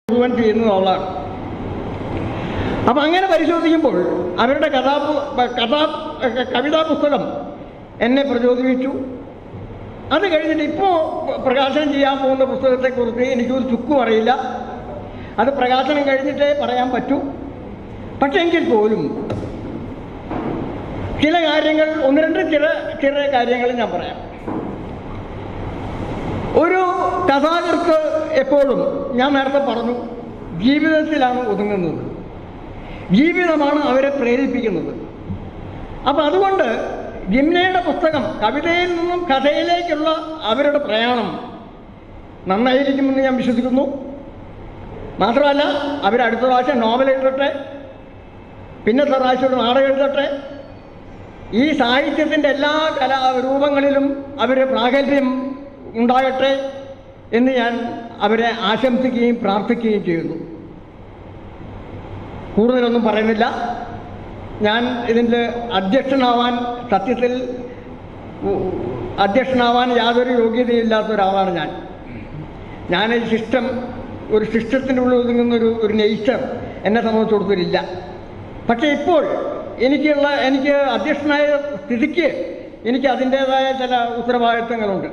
മുഴുവൻ ചെയ്യുന്നതാണ്. അപ്പം അങ്ങനെ പരിശോധിക്കുമ്പോൾ അവരുടെ കവിതാ പുസ്തകം എന്നെ പ്രചോദിപ്പിച്ചു. അത് കഴിഞ്ഞിട്ട് ഇപ്പോൾ പ്രകാശനം ചെയ്യാൻ പോകുന്ന പുസ്തകത്തെക്കുറിച്ച് എനിക്കൊരു ചുക്കും അറിയില്ല. അത് പ്രകാശനം കഴിഞ്ഞിട്ടേ പറയാൻ പറ്റൂ. പക്ഷെ എങ്കിൽ പോലും ചില കാര്യങ്ങൾ, ഒന്ന് രണ്ട് ചെറിയ കാര്യങ്ങൾ ഞാൻ പറയാം. ഒരു കഥാകൃത്ത് എപ്പോഴും, ഞാൻ നേരത്തെ പറഞ്ഞു, ജീവിതത്തിലാണ് ഒതുങ്ങുന്നത്. ജീവിതമാണ് അവരെ പ്രേരിപ്പിക്കുന്നത്. അപ്പം അതുകൊണ്ട് ജിംനയുടെ പുസ്തകം, കവിതയിൽ നിന്നും കഥയിലേക്കുള്ള അവരുടെ പ്രയാണം നന്നായിരിക്കുമെന്ന് ഞാൻ വിശ്വസിക്കുന്നു. മാത്രമല്ല, അവരടുത്ത പ്രാവശ്യം നോവൽ എഴുതട്ടെ, പിന്നത്തെ പ്രാവശ്യം ഒരു നാടകം എഴുതട്ടെ. ഈ സാഹിത്യത്തിൻ്റെ എല്ലാ കലാരൂപങ്ങളിലും അവർ പ്രാഗൽഭ്യം ഉണ്ടാകട്ടെ എന്ന് ഞാൻ അവരെ ആശംസിക്കുകയും പ്രാർത്ഥിക്കുകയും ചെയ്യുന്നു. കൂടുതലൊന്നും പറയുന്നില്ല. ഞാൻ ഇതിൻ്റെ സത്യത്തിൽ അധ്യക്ഷനാവാൻ യാതൊരു യോഗ്യതയില്ലാത്ത ഒരാളാണ് ഞാൻ. ഒരു സിസ്റ്റത്തിൻ്റെ ഉള്ളിൽ ഒതുങ്ങുന്ന ഒരു നേച്ചർ എന്നെ സംബന്ധിച്ചിടത്തില്ല. പക്ഷേ ഇപ്പോൾ എനിക്ക് അധ്യക്ഷനായ സ്ഥിതിക്ക് എനിക്ക് അതിൻ്റേതായ ചില ഉത്തരവാദിത്തങ്ങളുണ്ട്.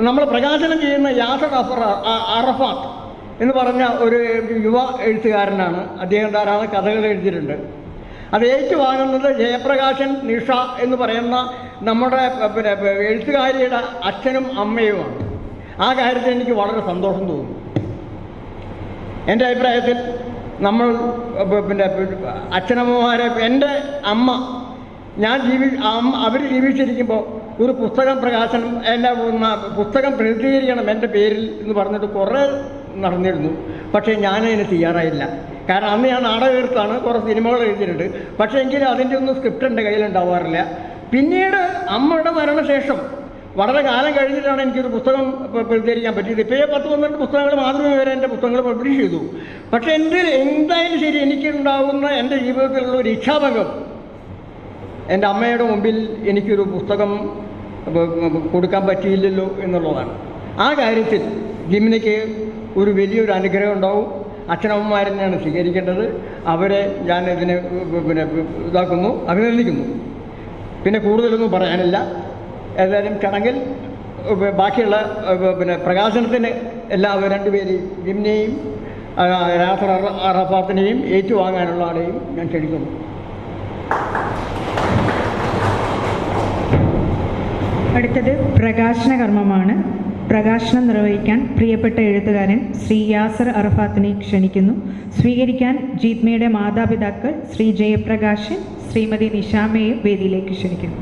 നമ്മൾ പ്രകാശനം ചെയ്യുന്ന യാസർ അറഫാത്ത് എന്ന് പറഞ്ഞ ഒരു യുവ എഴുത്തുകാരനാണ്. അദ്ദേഹം ധാരാളം കഥകൾ എഴുതിയിട്ടുണ്ട്. അത് ഏറ്റുവാങ്ങുന്നത് ജയപ്രകാശൻ നിഷ എന്ന് പറയുന്ന നമ്മുടെ എഴുത്തുകാരിയുടെ അച്ഛനും അമ്മയുമാണ്. ആ കാര്യത്തിൽ എനിക്ക് വളരെ സന്തോഷം തോന്നുന്നു. എൻ്റെ അഭിപ്രായത്തിൽ നമ്മൾ അച്ഛനമ്മമാരെ, എൻ്റെ അമ്മ, അവർ ജീവിച്ചിരിക്കുമ്പോൾ ഒരു പുസ്തകം പ്രകാശനം, പുസ്തകം പ്രസിദ്ധീകരിക്കണം എൻ്റെ പേരിൽ എന്ന് പറഞ്ഞിട്ട് കുറേ നടന്നിരുന്നു. പക്ഷേ ഞാനതിന് തയ്യാറായില്ല. കാരണം അന്ന് ഞാൻ നാടകത്താണ്, കുറേ സിനിമകൾ എഴുതിയിട്ടുണ്ട്. പക്ഷേ എങ്കിലും അതിൻ്റെ ഒന്നും സ്ക്രിപ്റ്റ് എൻ്റെ കയ്യിലുണ്ടാവാറില്ല. പിന്നീട് അമ്മയുടെ മരണശേഷം വളരെ കാലം കഴിഞ്ഞിട്ടാണ് എനിക്കൊരു പുസ്തകം പ്രസിദ്ധീകരിക്കാൻ പറ്റിയത്. ഇപ്പോൾ 10-12 പുസ്തകങ്ങൾ മാത്രമേ വരെ എൻ്റെ പുസ്തകങ്ങൾ പബ്ലിഷ് ചെയ്തു. പക്ഷേ എന്തായാലും ശരി, എനിക്കുണ്ടാകുന്ന എൻ്റെ ജീവിതത്തിലുള്ള ഒരു ഇച്ഛാഭംഗം, എൻ്റെ അമ്മയുടെ മുമ്പിൽ എനിക്കൊരു പുസ്തകം കൊടുക്കാൻ പറ്റിയില്ലല്ലോ എന്നുള്ളതാണ്. ആ കാര്യത്തിൽ ജിംനയ്ക്ക് ഒരു വലിയൊരു അനുഗ്രഹം ഉണ്ടാവും. അച്ഛനമ്മമാരെന്നെയാണ് സ്വീകരിക്കേണ്ടത്. അവരെ ഞാൻ ഇതിനെ അഭിനന്ദിക്കുന്നു. പിന്നെ കൂടുതലൊന്നും പറയാനില്ല. ഏതായാലും ചടങ്ങിൽ ബാക്കിയുള്ള പ്രകാശനത്തിന് എല്ലാവരും രണ്ടുപേരെയും, ജിംനയെയും യാസർ അറഫാത്തിനെയും ഏറ്റുവാങ്ങാനുള്ള ആളെയും ഞാൻ ക്ഷണിക്കുന്നു. അടുത്തത് പ്രകാശന കർമ്മമാണ്. പ്രകാശനം നിർവഹിക്കാൻ പ്രിയപ്പെട്ട എഴുത്തുകാരൻ ശ്രീ യാസർ അറഫാത്തിനെ ക്ഷണിക്കുന്നു. സ്വീകരിക്കാൻ ജിത്മയുടെ മാതാപിതാക്കൾ ശ്രീ ജയപ്രകാശൻ, ശ്രീമതി നിഷാമയെ വേദിയിലേക്ക് ക്ഷണിക്കുന്നു.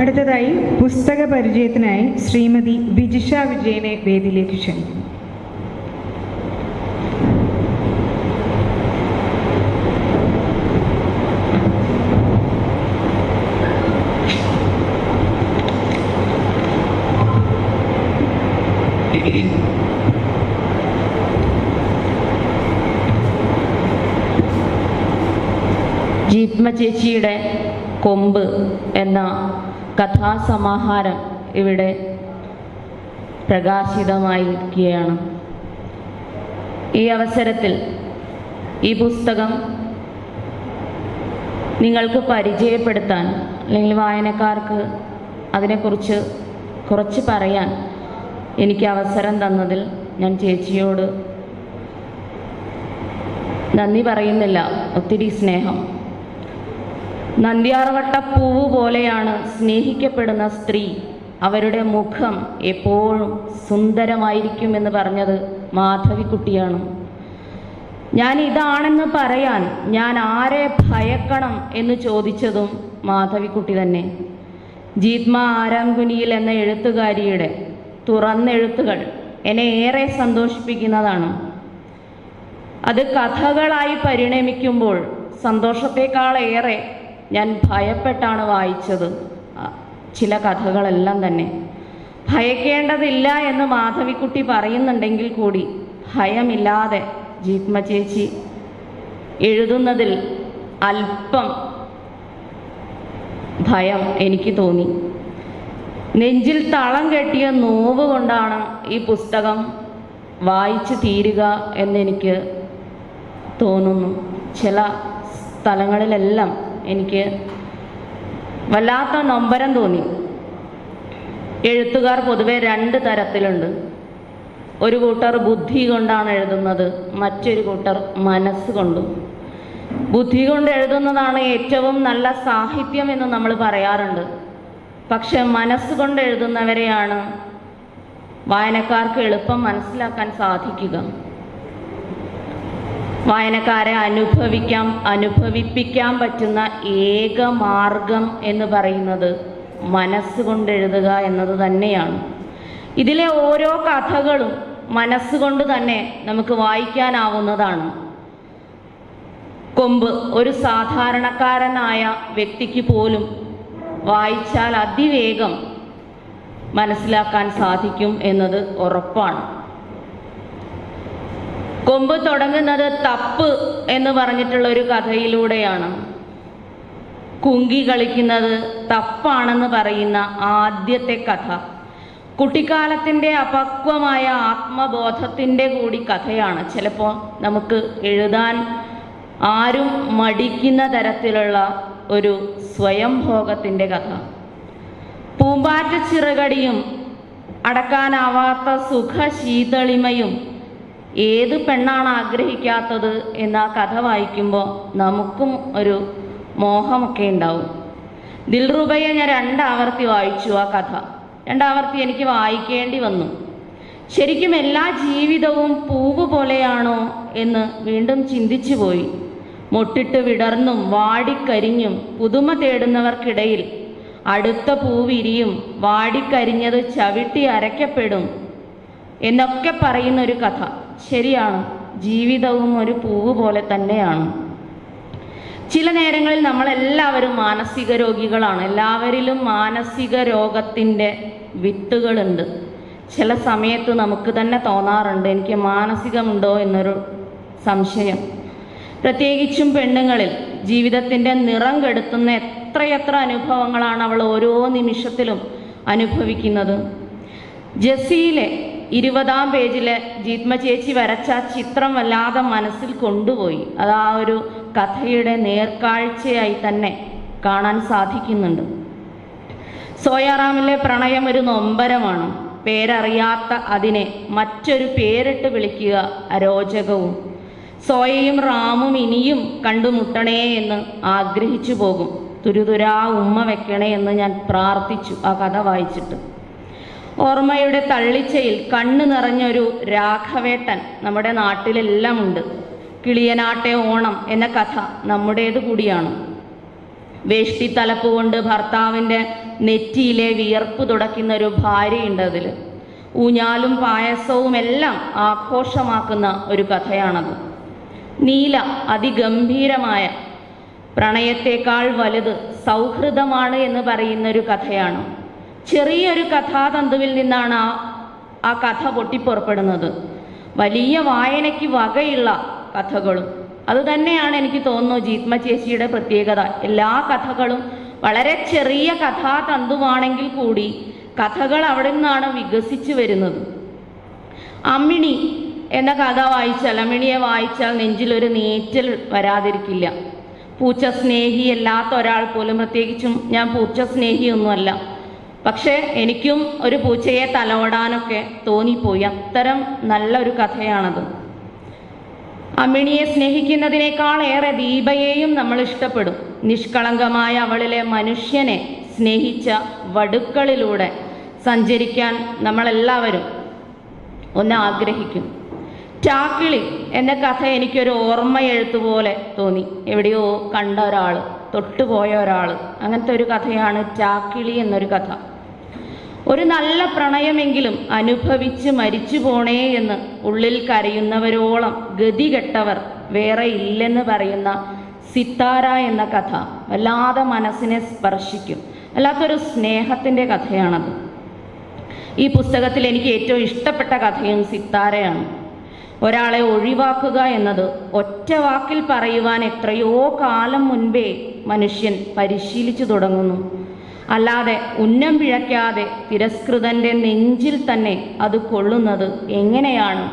അടുത്തതായി പുസ്തക പരിചയത്തിനായി ശ്രീമതി വിജിഷ വിജയനെ വേദിയിലേക്ക് ക്ഷണിക്കുന്നു. ജീത്മ ചേച്ചിയുടെ കൊമ്പ് എന്ന കഥാസമാഹാരം ഇവിടെ പ്രകാശിതമായിരിക്കുകയാണ്. ഈ അവസരത്തിൽ ഈ പുസ്തകം നിങ്ങൾക്ക് പരിചയപ്പെടുത്താൻ, അല്ലെങ്കിൽ വായനക്കാർക്ക് അതിനെക്കുറിച്ച് കുറച്ച് പറയാൻ എനിക്ക് അവസരം തന്നതിൽ ഞാൻ ചേച്ചിയോട് നന്ദി പറയുന്നില്ല. ഒത്തിരി സ്നേഹം. നന്ദ്യാർവട്ടപ്പൂവ് പോലെയാണ് സ്നേഹിക്കപ്പെടുന്ന സ്ത്രീ. അവരുടെ മുഖം എപ്പോഴും സുന്ദരമായിരിക്കുമെന്ന് പറഞ്ഞത് മാധവിക്കുട്ടിയാണ്. ഞാൻ ഇതാണെന്ന് പറയാൻ ഞാൻ ആരെ ഭയക്കണം എന്ന് ചോദിച്ചതും മാധവിക്കുട്ടി തന്നെ. ജീത്മ ആരാംകുനിയിൽ എന്ന എഴുത്തുകാരിയുടെ തുറന്നെഴുത്തുകൾ എന്നെ ഏറെ സന്തോഷിപ്പിക്കുന്നതാണ്. അത് കഥകളായി പരിണമിക്കുമ്പോൾ സന്തോഷത്തെക്കാളേറെ ഞാൻ ഭയപ്പെട്ടാണ് വായിച്ചത്. ചില കഥകളെല്ലാം തന്നെ ഭയക്കേണ്ടതില്ല എന്ന് മാധവിക്കുട്ടി പറയുന്നുണ്ടെങ്കിൽ കൂടി ഭയമില്ലാതെ ജീത്മ ചേച്ചി എഴുതുന്നതിൽ അല്പം ഭയം എനിക്ക് തോന്നി. നെഞ്ചിൽ തളം കെട്ടിയ നോവ് കൊണ്ടാണ് ഈ പുസ്തകം വായിച്ചു തീരുക എന്നെനിക്ക് തോന്നുന്നു. ചില സ്ഥലങ്ങളിലെല്ലാം എനിക്ക് വല്ലാത്ത നൊമ്പരം തോന്നി. എഴുത്തുകാർ പൊതുവെ രണ്ട് തരത്തിലുണ്ട്. ഒരു കൂട്ടർ ബുദ്ധി കൊണ്ടാണ് എഴുതുന്നത്, മറ്റൊരു കൂട്ടർ മനസ്സുകൊണ്ടും. ബുദ്ധി കൊണ്ട് എഴുതുന്നതാണ് ഏറ്റവും നല്ല സാഹിത്യം എന്ന് നമ്മൾ പറയാറുണ്ട്. പക്ഷെ മനസ്സുകൊണ്ട് എഴുതുന്നവരെയാണ് വായനക്കാർക്ക് എളുപ്പം മനസ്സിലാക്കാൻ സാധിക്കുക. വായനക്കാരെ അനുഭവിപ്പിക്കാൻ പറ്റുന്ന ഏക മാർഗം എന്ന് പറയുന്നത് മനസ്സുകൊണ്ട് എഴുതുക എന്നത് തന്നെയാണ്. ഇതിലെ ഓരോ കഥകളും മനസ്സുകൊണ്ട് തന്നെ നമുക്ക് വായിക്കാനാവുന്നതാണ്. കൊമ്പ് ഒരു സാധാരണക്കാരനായ വ്യക്തിക്ക് പോലും വായിച്ചാൽ അതിവേഗം മനസ്സിലാക്കാൻ സാധിക്കും എന്നത് ഉറപ്പാണ്. കൊമ്പ് തുടങ്ങുന്നത് തപ്പ് എന്ന് പറഞ്ഞിട്ടുള്ള ഒരു കഥയിലൂടെയാണ്. കുങ്കി കളിക്കുന്നത് തപ്പാണെന്ന് പറയുന്ന ആദ്യത്തെ കഥ കുട്ടിക്കാലത്തിൻ്റെ അപക്വമായ ആത്മബോധത്തിൻ്റെ കൂടി കഥയാണ്. ചിലപ്പോൾ നമുക്ക് എഴുതാൻ ആരും മടിക്കുന്ന തരത്തിലുള്ള ഒരു സ്വയംഭോഗത്തിൻ്റെ കഥ. പൂമ്പാറ്റ ചിറകടിയും അടക്കാനാവാത്ത സുഖശീതളിമയും ഏത് പെണ്ണാണ് ആഗ്രഹിക്കാത്തത് എന്ന കഥ വായിക്കുമ്പോൾ നമുക്കും ഒരു മോഹമൊക്കെ ഉണ്ടാവും. ദിൽറുബയെ ഞാൻ 2 ആവർത്തി വായിച്ചു. ആ കഥ 2 ആവർത്തി എനിക്ക് വായിക്കേണ്ടി വന്നു. ശരിക്കും എല്ലാ ജീവിതവും പൂവ് പോലെയാണോ എന്ന് വീണ്ടും ചിന്തിച്ചു പോയി. മൊട്ടിട്ട് വിടർന്നും വാടിക്കരിഞ്ഞും പുതുമ തേടുന്നവർക്കിടയിൽ അടുത്ത പൂവിരിയും, വാടിക്കരിഞ്ഞത് ചവിട്ടി അരയ്ക്കപ്പെടും എന്നൊക്കെ പറയുന്നൊരു കഥ. ശരിയാണ്, ജീവിതവും ഒരു പൂവ് പോലെ തന്നെയാണ്. ചില നേരങ്ങളിൽ നമ്മളെല്ലാവരും മാനസിക രോഗികളാണ്. എല്ലാവരിലും മാനസിക രോഗത്തിൻ്റെ വിത്തുകളുണ്ട്. ചില സമയത്ത് നമുക്ക് തന്നെ തോന്നാറുണ്ട് എനിക്ക് മാനസികമുണ്ടോ എന്നൊരു സംശയം. പ്രത്യേകിച്ചും പെണ്ണുങ്ങളിൽ ജീവിതത്തിൻ്റെ നിറം കെടുത്തുന്ന എത്രയെത്ര അനുഭവങ്ങളാണ് അവൾ ഓരോ നിമിഷത്തിലും അനുഭവിക്കുന്നത്. ജെസ്സിയിലെ 20-ാം പേജിലെ ജീത്മ ചേച്ചി വരച്ച ചിത്രം വല്ലാതെ മനസ്സിൽ കൊണ്ടുപോയി. അത് ആ ഒരു കഥയുടെ നേർക്കാഴ്ചയായി തന്നെ കാണാൻ സാധിക്കുന്നുണ്ട്. സോയാറാമിലെ പ്രണയം ഒരു നൊമ്പരമാണ്. പേരറിയാത്ത അതിനെ മറ്റൊരു പേരിട്ട് വിളിക്കുക അരോചകവും. സോയയും റാമും ഇനിയും കണ്ടുമുട്ടണേ എന്ന് ആഗ്രഹിച്ചു പോകും. തുരുതുരാ ഉമ്മ വെക്കണേ എന്ന് ഞാൻ പ്രാർത്ഥിച്ചു ആ കഥ വായിച്ചിട്ട്. ഓർമ്മയുടെ തള്ളിച്ചയിൽ കണ്ണ് നിറഞ്ഞൊരു രാഘവേട്ടൻ നമ്മുടെ നാട്ടിലെല്ലാം ഉണ്ട്. കിളിയനാട്ടെ ഓണം എന്ന കഥ നമ്മുടേത് കൂടിയാണ്. വേഷ്ടി തലപ്പ് കൊണ്ട് ഭർത്താവിൻ്റെ നെറ്റിയിലെ വിയർപ്പ് തുടയ്ക്കുന്ന ഒരു ഭാര്യയുണ്ട്. അതിൽ ഊഞ്ഞാലും പായസവും എല്ലാം ആഘോഷമാക്കുന്ന ഒരു കഥയാണത്. നീല അതിഗംഭീരമായ പ്രണയത്തേക്കാൾ വലുത് സൗഹൃദമാണ് എന്ന് പറയുന്നൊരു കഥയാണ്. ചെറിയൊരു കഥാതന്തുവിൽ നിന്നാണ് ആ കഥ പൊട്ടിപ്പുറപ്പെടുന്നത്. വലിയ വായനയ്ക്ക് വകയുള്ള കഥകളും അതുതന്നെയാണ് എനിക്ക് തോന്നുന്നു ജീത്മ ചേച്ചിയുടെ പ്രത്യേകത. എല്ലാ കഥകളും വളരെ ചെറിയ കഥാതന്തുവാണെങ്കിൽ കൂടി കഥകൾ അവിടെ നിന്നാണ് വികസിച്ചു വരുന്നത്. അമ്മിണി എന്ന കഥ വായിച്ചാൽ, അമ്മിണിയെ വായിച്ചാൽ നെഞ്ചിലൊരു നീറ്റൽ വരാതിരിക്കില്ല. പൂച്ച സ്നേഹിയല്ലാത്ത ഒരാൾ പോലും, പ്രത്യേകിച്ചും ഞാൻ പൂച്ച സ്നേഹിയൊന്നുമല്ല, പക്ഷേ എനിക്കും ഒരു പൂച്ചയെ തലോടാനൊക്കെ തോന്നിപ്പോയി. അത്തരം നല്ലൊരു കഥയാണത്. അമ്മിണിയെ സ്നേഹിക്കുന്നതിനേക്കാൾ ഏറെ ദീപയെയും നമ്മൾ ഇഷ്ടപ്പെടും. നിഷ്കളങ്കമായ അവളിലെ മനുഷ്യനെ സ്നേഹിച്ച വടുക്കളിലൂടെ സഞ്ചരിക്കാൻ നമ്മളെല്ലാവരും ഒന്ന് ആഗ്രഹിക്കും. ചാക്കിളി എന്ന കഥ എനിക്കൊരു ഓർമ്മയെഴുത്ത് പോലെ തോന്നി. എവിടെയോ കണ്ട ഒരാൾ, തൊട്ടുപോയ ഒരാൾ, അങ്ങനത്തെ ഒരു കഥയാണ് ചാക്കിളി എന്നൊരു കഥ. ഒരു നല്ല പ്രണയമെങ്കിലും അനുഭവിച്ച് മരിച്ചു പോണേ എന്ന് ഉള്ളിൽ കരയുന്നവരോളം ഗതികെട്ടവർ വേറെ ഇല്ലെന്ന് പറയുന്ന സിത്താര എന്ന കഥ വല്ലാതെ മനസ്സിനെ സ്പർശിക്കും. വല്ലാത്തൊരു സ്നേഹത്തിൻ്റെ കഥയാണത്. ഈ പുസ്തകത്തിൽ എനിക്ക് ഏറ്റവും ഇഷ്ടപ്പെട്ട കഥയും സിത്താരയാണ്. ഒരാളെ ഒഴിവാക്കുക എന്നത് ഒറ്റ വാക്കിൽ പറയുവാൻ എത്രയോ കാലം മുൻപേ മനുഷ്യൻ പരിശീലിച്ചു തുടങ്ങുന്നു. അല്ലാതെ ഉന്നം പിഴയ്ക്കാതെ തിരസ്കൃതൻ്റെ നെഞ്ചിൽ തന്നെ അത് കൊള്ളുന്നത് എങ്ങനെയാണ്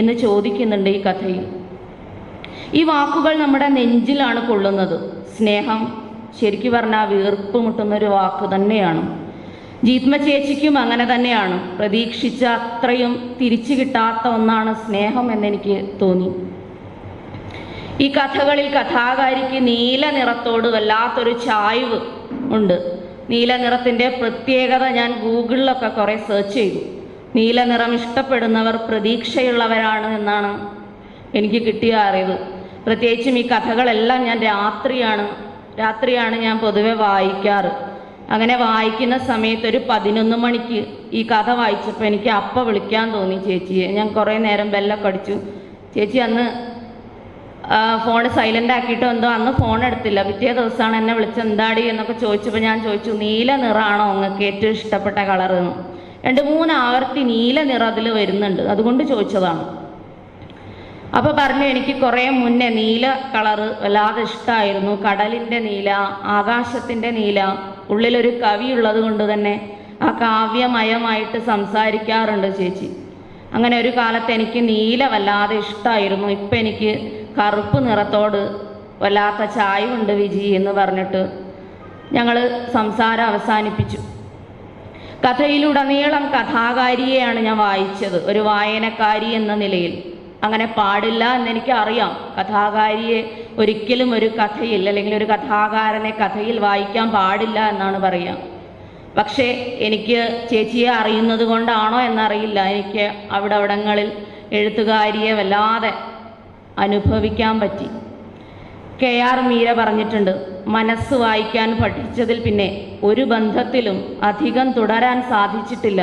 എന്ന് ചോദിക്കുന്നുണ്ട് ഈ കഥയിൽ. ഈ വാക്കുകൾ നമ്മുടെ നെഞ്ചിലാണ് കൊള്ളുന്നത്. സ്നേഹം ശരിക്കു പറഞ്ഞാൽ വീർപ്പ് മുട്ടുന്നൊരു വാക്ക് തന്നെയാണ്. ജീത്മ ചേച്ചിക്കും അങ്ങനെ തന്നെയാണ്. പ്രതീക്ഷിച്ച അത്രയും തിരിച്ചു കിട്ടാത്ത ഒന്നാണ് സ്നേഹം എന്നെനിക്ക് തോന്നി. ഈ കഥകളിൽ കഥാകാരിക്ക് നീല നിറത്തോട് വല്ലാത്തൊരു ചായ്വ് ഉണ്ട്. നീല നിറത്തിൻ്റെ പ്രത്യേകത ഞാൻ ഗൂഗിളിലൊക്കെ കുറേ സെർച്ച് ചെയ്തു. നീല നിറം ഇഷ്ടപ്പെടുന്നവർ പ്രതീക്ഷയുള്ളവരാണ് എന്നാണ് എനിക്ക് കിട്ടിയ അറിവ്. പ്രത്യേകിച്ചും ഈ കഥകളെല്ലാം ഞാൻ രാത്രിയാണ് ഞാൻ പൊതുവെ വായിക്കാറ്. അങ്ങനെ വായിക്കുന്ന സമയത്ത് ഒരു 11 മണിക്ക് ഈ കഥ വായിച്ചപ്പോൾ എനിക്ക് അപ്പം വിളിക്കാൻ തോന്നി ചേച്ചിയെ. ഞാൻ കുറേ നേരം ബെല്ലൊക്കെ അടിച്ചു. ചേച്ചി അന്ന് ഫോൺ സൈലൻ്റ് ആക്കിയിട്ടോ എന്തോ അന്ന് ഫോൺ എടുത്തില്ല. പിറ്റേ ദിവസമാണ് എന്നെ വിളിച്ച് എന്താടി എന്നൊക്കെ ചോദിച്ചപ്പോൾ ഞാൻ ചോദിച്ചു, നീല നിറമാണോ നിങ്ങൾക്ക് ഏറ്റവും ഇഷ്ടപ്പെട്ട കളറ് എന്ന്. 2-3 ആവർത്തി നീല നിറം അതിൽ വരുന്നുണ്ട്, അതുകൊണ്ട് ചോദിച്ചതാണ്. അപ്പോൾ പറഞ്ഞു എനിക്ക് കുറേ മുന്നേ നീല കളറ് വല്ലാതെ ഇഷ്ടമായിരുന്നു. കടലിൻ്റെ നീല, ആകാശത്തിൻ്റെ നീല. ഉള്ളിലൊരു കവി ഉള്ളത് കൊണ്ട് തന്നെ ആ കാവ്യമയമായിട്ട് സംസാരിക്കാറുണ്ട് ചേച്ചി. അങ്ങനെ ഒരു കാലത്ത് എനിക്ക് നീല വല്ലാതെ ഇഷ്ടമായിരുന്നു. ഇപ്പം എനിക്ക് കറുപ്പ് നിറത്തോട് വല്ലാത്ത ചായവുണ്ട് വിജി എന്ന് പറഞ്ഞിട്ട് ഞങ്ങൾ സംസാരം അവസാനിപ്പിച്ചു. കഥയിലുടനീളം കഥാകാരിയെയാണ് ഞാൻ വായിച്ചത്, ഒരു വായനക്കാരി എന്ന നിലയിൽ. അങ്ങനെ പാടില്ല എന്നെനിക്ക് അറിയാം. കഥാകാരിയെ ഒരിക്കലും ഒരു കഥയിൽ അല്ലെങ്കിൽ ഒരു കഥാകാരനെ കഥയിൽ വായിക്കാൻ പാടില്ല എന്നാണ് പറയുക. പക്ഷേ എനിക്ക് ചേച്ചിയെ അറിയുന്നത് കൊണ്ടാണോ എന്നറിയില്ല, എനിക്ക് അവിടങ്ങളിൽ എഴുത്തുകാരിയെ വല്ലാതെ അനുഭവിക്കാൻ പറ്റി. KR മീര പറഞ്ഞിട്ടുണ്ട്, മനസ്സ് വായിക്കാൻ പഠിച്ചതിൽ പിന്നെ ഒരു ബന്ധത്തിലും അധികം തുടരാൻ സാധിച്ചിട്ടില്ല.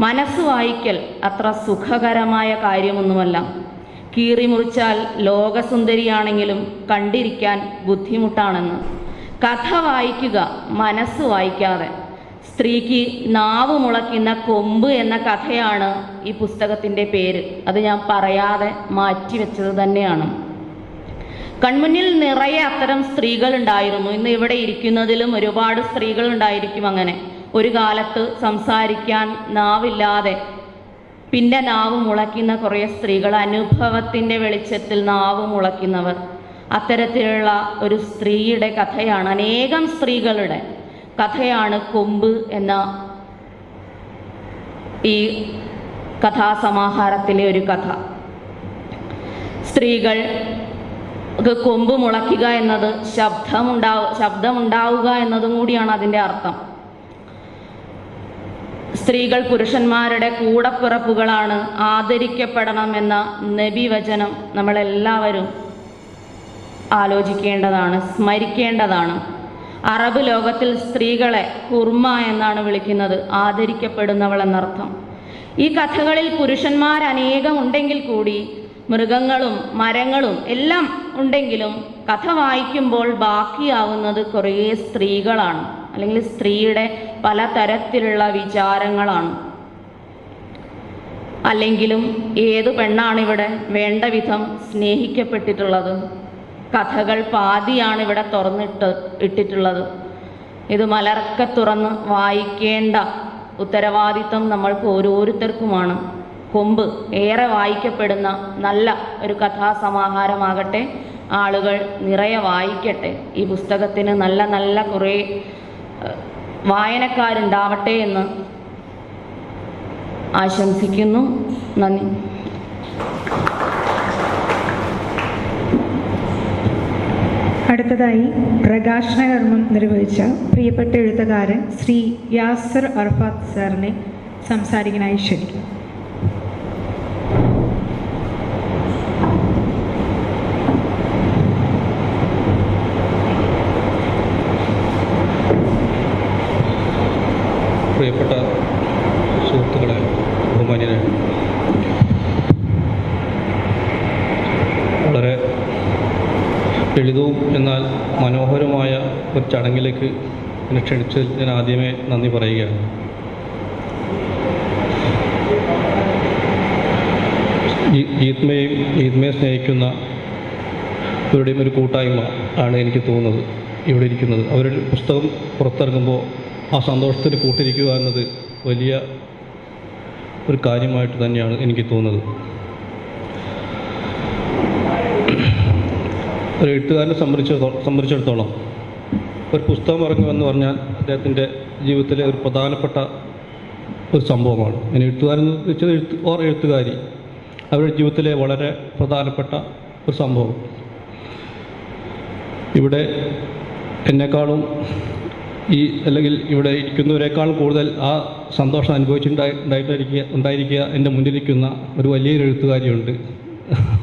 മനസ്സ് വായിക്കൽ അത്ര സുഖകരമായ കാര്യമൊന്നുമല്ല. കീറിമുറിച്ചാൽ ലോകസുന്ദരിയാണെങ്കിലും കണ്ടിരിക്കാൻ ബുദ്ധിമുട്ടാണെന്ന്. കഥ വായിക്കുക, മനസ്സ് വായിക്കാതെ. സ്ത്രീക്ക് നാവ് മുളയ്ക്കുന്ന കൊമ്പ് എന്ന കഥയാണ് ഈ പുസ്തകത്തിൻ്റെ പേര്. അത് ഞാൻ പറയാതെ മാറ്റിവെച്ചത് തന്നെയാണ്. കൺമുന്നിൽ നിറയെ അത്തരം സ്ത്രീകളുണ്ടായിരുന്നു. ഇന്ന് ഇവിടെ ഇരിക്കുന്നതിലും ഒരുപാട് സ്ത്രീകളുണ്ടായിരിക്കും അങ്ങനെ. ഒരു കാലത്ത് സംസാരിക്കാൻ നാവില്ലാതെ പിന്നെ നാവ് മുളയ്ക്കുന്ന കുറേ സ്ത്രീകൾ, അനുഭവത്തിൻ്റെ വെളിച്ചത്തിൽ നാവ് മുളയ്ക്കുന്നവർ. അത്തരത്തിലുള്ള ഒരു സ്ത്രീയുടെ കഥയാണ്, അനേകം സ്ത്രീകളുടെ കഥയാണ് കൊമ്പ് എന്ന ഈ കഥാസമാഹാരത്തിലെ ഒരു കഥ. സ്ത്രീകൾ കൊമ്പ് മുളയ്ക്കുക എന്നത് ശബ്ദമുണ്ടാവുക എന്നതും കൂടിയാണ് അതിൻ്റെ അർത്ഥം. സ്ത്രീകൾ പുരുഷന്മാരുടെ കൂടപ്പിറപ്പുകളാണ്, ആദരിക്കപ്പെടണമെന്ന നബിവചനം നമ്മളെല്ലാവരും ആലോചിക്കേണ്ടതാണ്, സ്മരിക്കേണ്ടതാണ്. അറബ് ലോകത്തിൽ സ്ത്രീകളെ ഹുർമ എന്നാണ് വിളിക്കുന്നത്, ആദരിക്കപ്പെടുന്നവൾ എന്നർത്ഥം. ഈ കഥകളിൽ പുരുഷന്മാർ അനേകം ഉണ്ടെങ്കിൽ കൂടി മൃഗങ്ങളും മരങ്ങളും എല്ലാം ഉണ്ടെങ്കിലും കഥ വായിക്കുമ്പോൾ ബാക്കിയാവുന്നത് കുറേ സ്ത്രീകളാണ്, അല്ലെങ്കിൽ സ്ത്രീയുടെ പലതരത്തിലുള്ള വിചാരങ്ങളാണ്. അല്ലെങ്കിലും ഏതു പെണ്ണാണിവിടെ വേണ്ട വിധം സ്നേഹിക്കപ്പെട്ടിട്ടുള്ളത്? കഥകൾ പാതിയാണ് ഇവിടെ ഇട്ടിട്ടുള്ളത്. ഇത് മലർക്കെ തുറന്ന് വായിക്കേണ്ട ഉത്തരവാദിത്വം നമ്മൾക്ക് ഓരോരുത്തർക്കുമാണ്. കൊമ്പ് ഏറെ വായിക്കപ്പെടുന്ന നല്ല ഒരു കഥാസമാഹാരമാകട്ടെ, ആളുകൾ നിറയെ വായിക്കട്ടെ. ഈ പുസ്തകത്തിന് നല്ല നല്ല കുറേ വായനക്കാരുണ്ടാവട്ടെ എന്ന് ആശംസിക്കുന്നു. നന്ദി. അടുത്തതായി പ്രകാശനകർമ്മം നിർവഹിച്ച പ്രിയപ്പെട്ട എഴുത്തുകാരൻ ശ്രീ യാസർ അറഫാത്ത് സാറിനെ സംസാരിക്കാനായി ക്ഷണിക്കുന്നു. ലളിതവും എന്നാൽ മനോഹരമായ ഒരു ചടങ്ങിലേക്ക് എന്നെ ക്ഷണിച്ചതിൽ ഞാൻ ആദ്യമേ നന്ദി പറയുകയാണ്. ഈദ്മയെ സ്നേഹിക്കുന്ന ഇവരുടെയും ഒരു കൂട്ടായ്മ ആണ് എനിക്ക് തോന്നുന്നത് ഇവിടെ ഇരിക്കുന്നത്. അവരുടെ പുസ്തകം പുറത്തിറങ്ങുമ്പോൾ ആ സന്തോഷത്തിന് കൂട്ടിരിക്കുക എന്നത് വലിയ ഒരു കാര്യമായിട്ട് തന്നെയാണ് എനിക്ക് തോന്നുന്നത്. ഒരു എഴുത്തുകാരനെ സംബന്ധിച്ചിടത്തോളം ഒരു പുസ്തകം ഇറങ്ങുമെന്ന് പറഞ്ഞാൽ അദ്ദേഹത്തിൻ്റെ ജീവിതത്തിലെ ഒരു പ്രധാനപ്പെട്ട ഒരു സംഭവമാണ്. ഞാൻ എഴുത്തുകാരൻ എന്ന് വെച്ചത് എഴുത്തുകാരി അവരുടെ ജീവിതത്തിലെ വളരെ പ്രധാനപ്പെട്ട ഒരു സംഭവം. ഇവിടെ എന്നെക്കാളും അല്ലെങ്കിൽ ഇവിടെ ഇരിക്കുന്നവരെക്കാളും കൂടുതൽ ആ സന്തോഷം ഉണ്ടായിരിക്കുക എൻ്റെ മുന്നിലിരിക്കുന്ന ഒരു വലിയൊരു എഴുത്തുകാരിയുണ്ട്.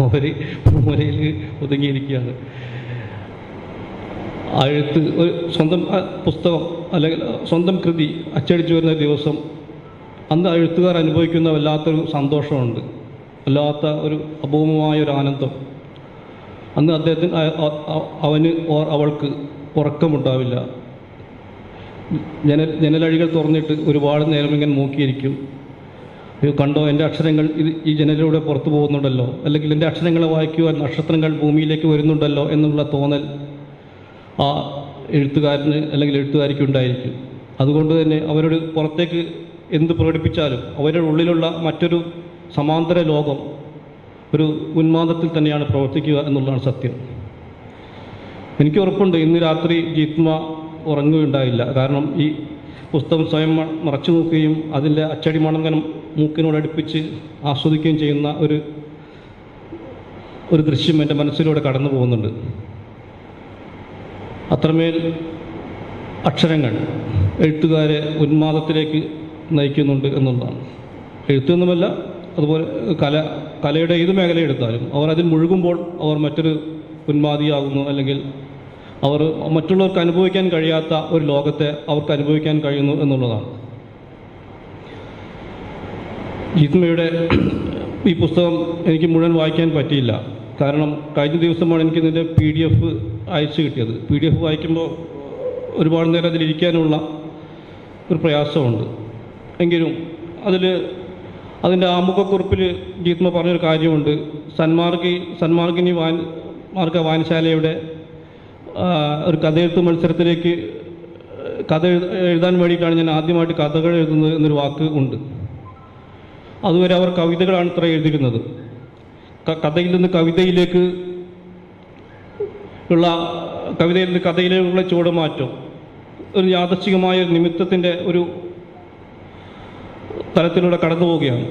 അവർ മൂലയിൽ ഒതുങ്ങിയിരിക്കുകയാണ്. ആ എഴുത്ത് ഒരു സ്വന്തം പുസ്തകം അല്ലെങ്കിൽ സ്വന്തം കൃതി അച്ചടിച്ചു വരുന്ന ദിവസം അന്ന് ആ എഴുത്തുകാർ അനുഭവിക്കുന്ന വല്ലാത്തൊരു സന്തോഷമുണ്ട്, വല്ലാത്ത ഒരു അപൂർവമായൊരു ആനന്ദം. അന്ന് അദ്ദേഹത്തിന് അവന് അവൾക്ക് ഉറക്കമുണ്ടാവില്ല. ജനലഴികൾ തുറന്നിട്ട് ഒരുപാട് നേരം ഇങ്ങനെ നോക്കിയിരിക്കും. കണ്ടോ എൻ്റെ അക്ഷരങ്ങൾ ഈ ജനലിലൂടെ പുറത്തു പോകുന്നുണ്ടല്ലോ, അല്ലെങ്കിൽ എൻ്റെ അക്ഷരങ്ങളെ വായിക്കുവാൻ നക്ഷത്രങ്ങൾ ഭൂമിയിലേക്ക് വരുന്നുണ്ടല്ലോ എന്നുള്ള തോന്നൽ ആ എഴുത്തുകാരന് അല്ലെങ്കിൽ എഴുത്തുകാരിക്ക് ഉണ്ടായിരിക്കും. അതുകൊണ്ട് തന്നെ അവരോട് പുറത്തേക്ക് എന്ത് പ്രകടിപ്പിച്ചാലും അവരുടെ ഉള്ളിലുള്ള മറ്റൊരു സമാന്തര ലോകം ഒരു ഉന്മാദത്തിൽ തന്നെയാണ് പ്രവർത്തിക്കുക എന്നുള്ളതാണ് സത്യം. എനിക്ക് ഉറപ്പുണ്ട് ഇന്ന് രാത്രി ജീത്മ ഉറങ്ങുകയുണ്ടായില്ല. കാരണം ഈ പുസ്തകം സ്വയം മറച്ചു നോക്കുകയും അതിൻ്റെ അച്ചടി മണം മൂക്കിനോടടുപ്പിച്ച് ആസ്വദിക്കുകയും ചെയ്യുന്ന ഒരു ദൃശ്യം എൻ്റെ മനസ്സിലൂടെ കടന്നു പോകുന്നുണ്ട്. അത്രമേൽ അക്ഷരങ്ങൾ എഴുത്തുകാരെ ഉന്മാദത്തിലേക്ക് നയിക്കുന്നുണ്ട് എന്നുള്ളതാണ്. എഴുത്തൊന്നുമല്ല, അതുപോലെ കലയുടെ ഏത് മേഖല എടുത്താലും അവർ അതിൽ മുഴുകുമ്പോൾ അവർ മറ്റൊരു ഉന്മാദിയാകുന്നു, അല്ലെങ്കിൽ അവർ മറ്റുള്ളവർക്ക് അനുഭവിക്കാൻ കഴിയാത്ത ഒരു ലോകത്തെ അവർക്ക് അനുഭവിക്കാൻ കഴിയുന്നു എന്നുള്ളതാണ്. ജീത്മയുടെ ഈ പുസ്തകം എനിക്ക് മുഴുവൻ വായിക്കാൻ പറ്റിയില്ല. കാരണം കഴിഞ്ഞ ദിവസമാണ് എനിക്ക് ഇതിൻ്റെ PDF അയച്ചു കിട്ടിയത്. PDF വായിക്കുമ്പോൾ ഒരുപാട് നേരം അതിലിരിക്കാനുള്ള ഒരു പ്രയാസമുണ്ട്. എങ്കിലും അതിൻ്റെ ആമുഖക്കുറിപ്പിൽ ജീത്മ പറഞ്ഞൊരു കാര്യമുണ്ട്. സന്മാർഗിനി മാർഗ വായനശാലയുടെ ഒരു കഥയെഴുത്ത് മത്സരത്തിലേക്ക് കഥ എഴുതാൻ വേണ്ടിയിട്ടാണ് ഞാൻ ആദ്യമായിട്ട് കഥകൾ എഴുതുന്നത് എന്നൊരു വാക്ക് ഉണ്ട്. അതുവരെ അവർ കവിതകളാണ് ഇത്ര എഴുതിയിരുന്നത്. കഥയിൽ നിന്ന് കവിതയിലേക്ക് കഥയിലേക്കുള്ള ചുവടുമാറ്റം ഒരു യാദൃച്ഛികമായ നിമിത്തത്തിൻ്റെ ഒരു തലത്തിലൂടെ കടന്നു പോവുകയാണ്.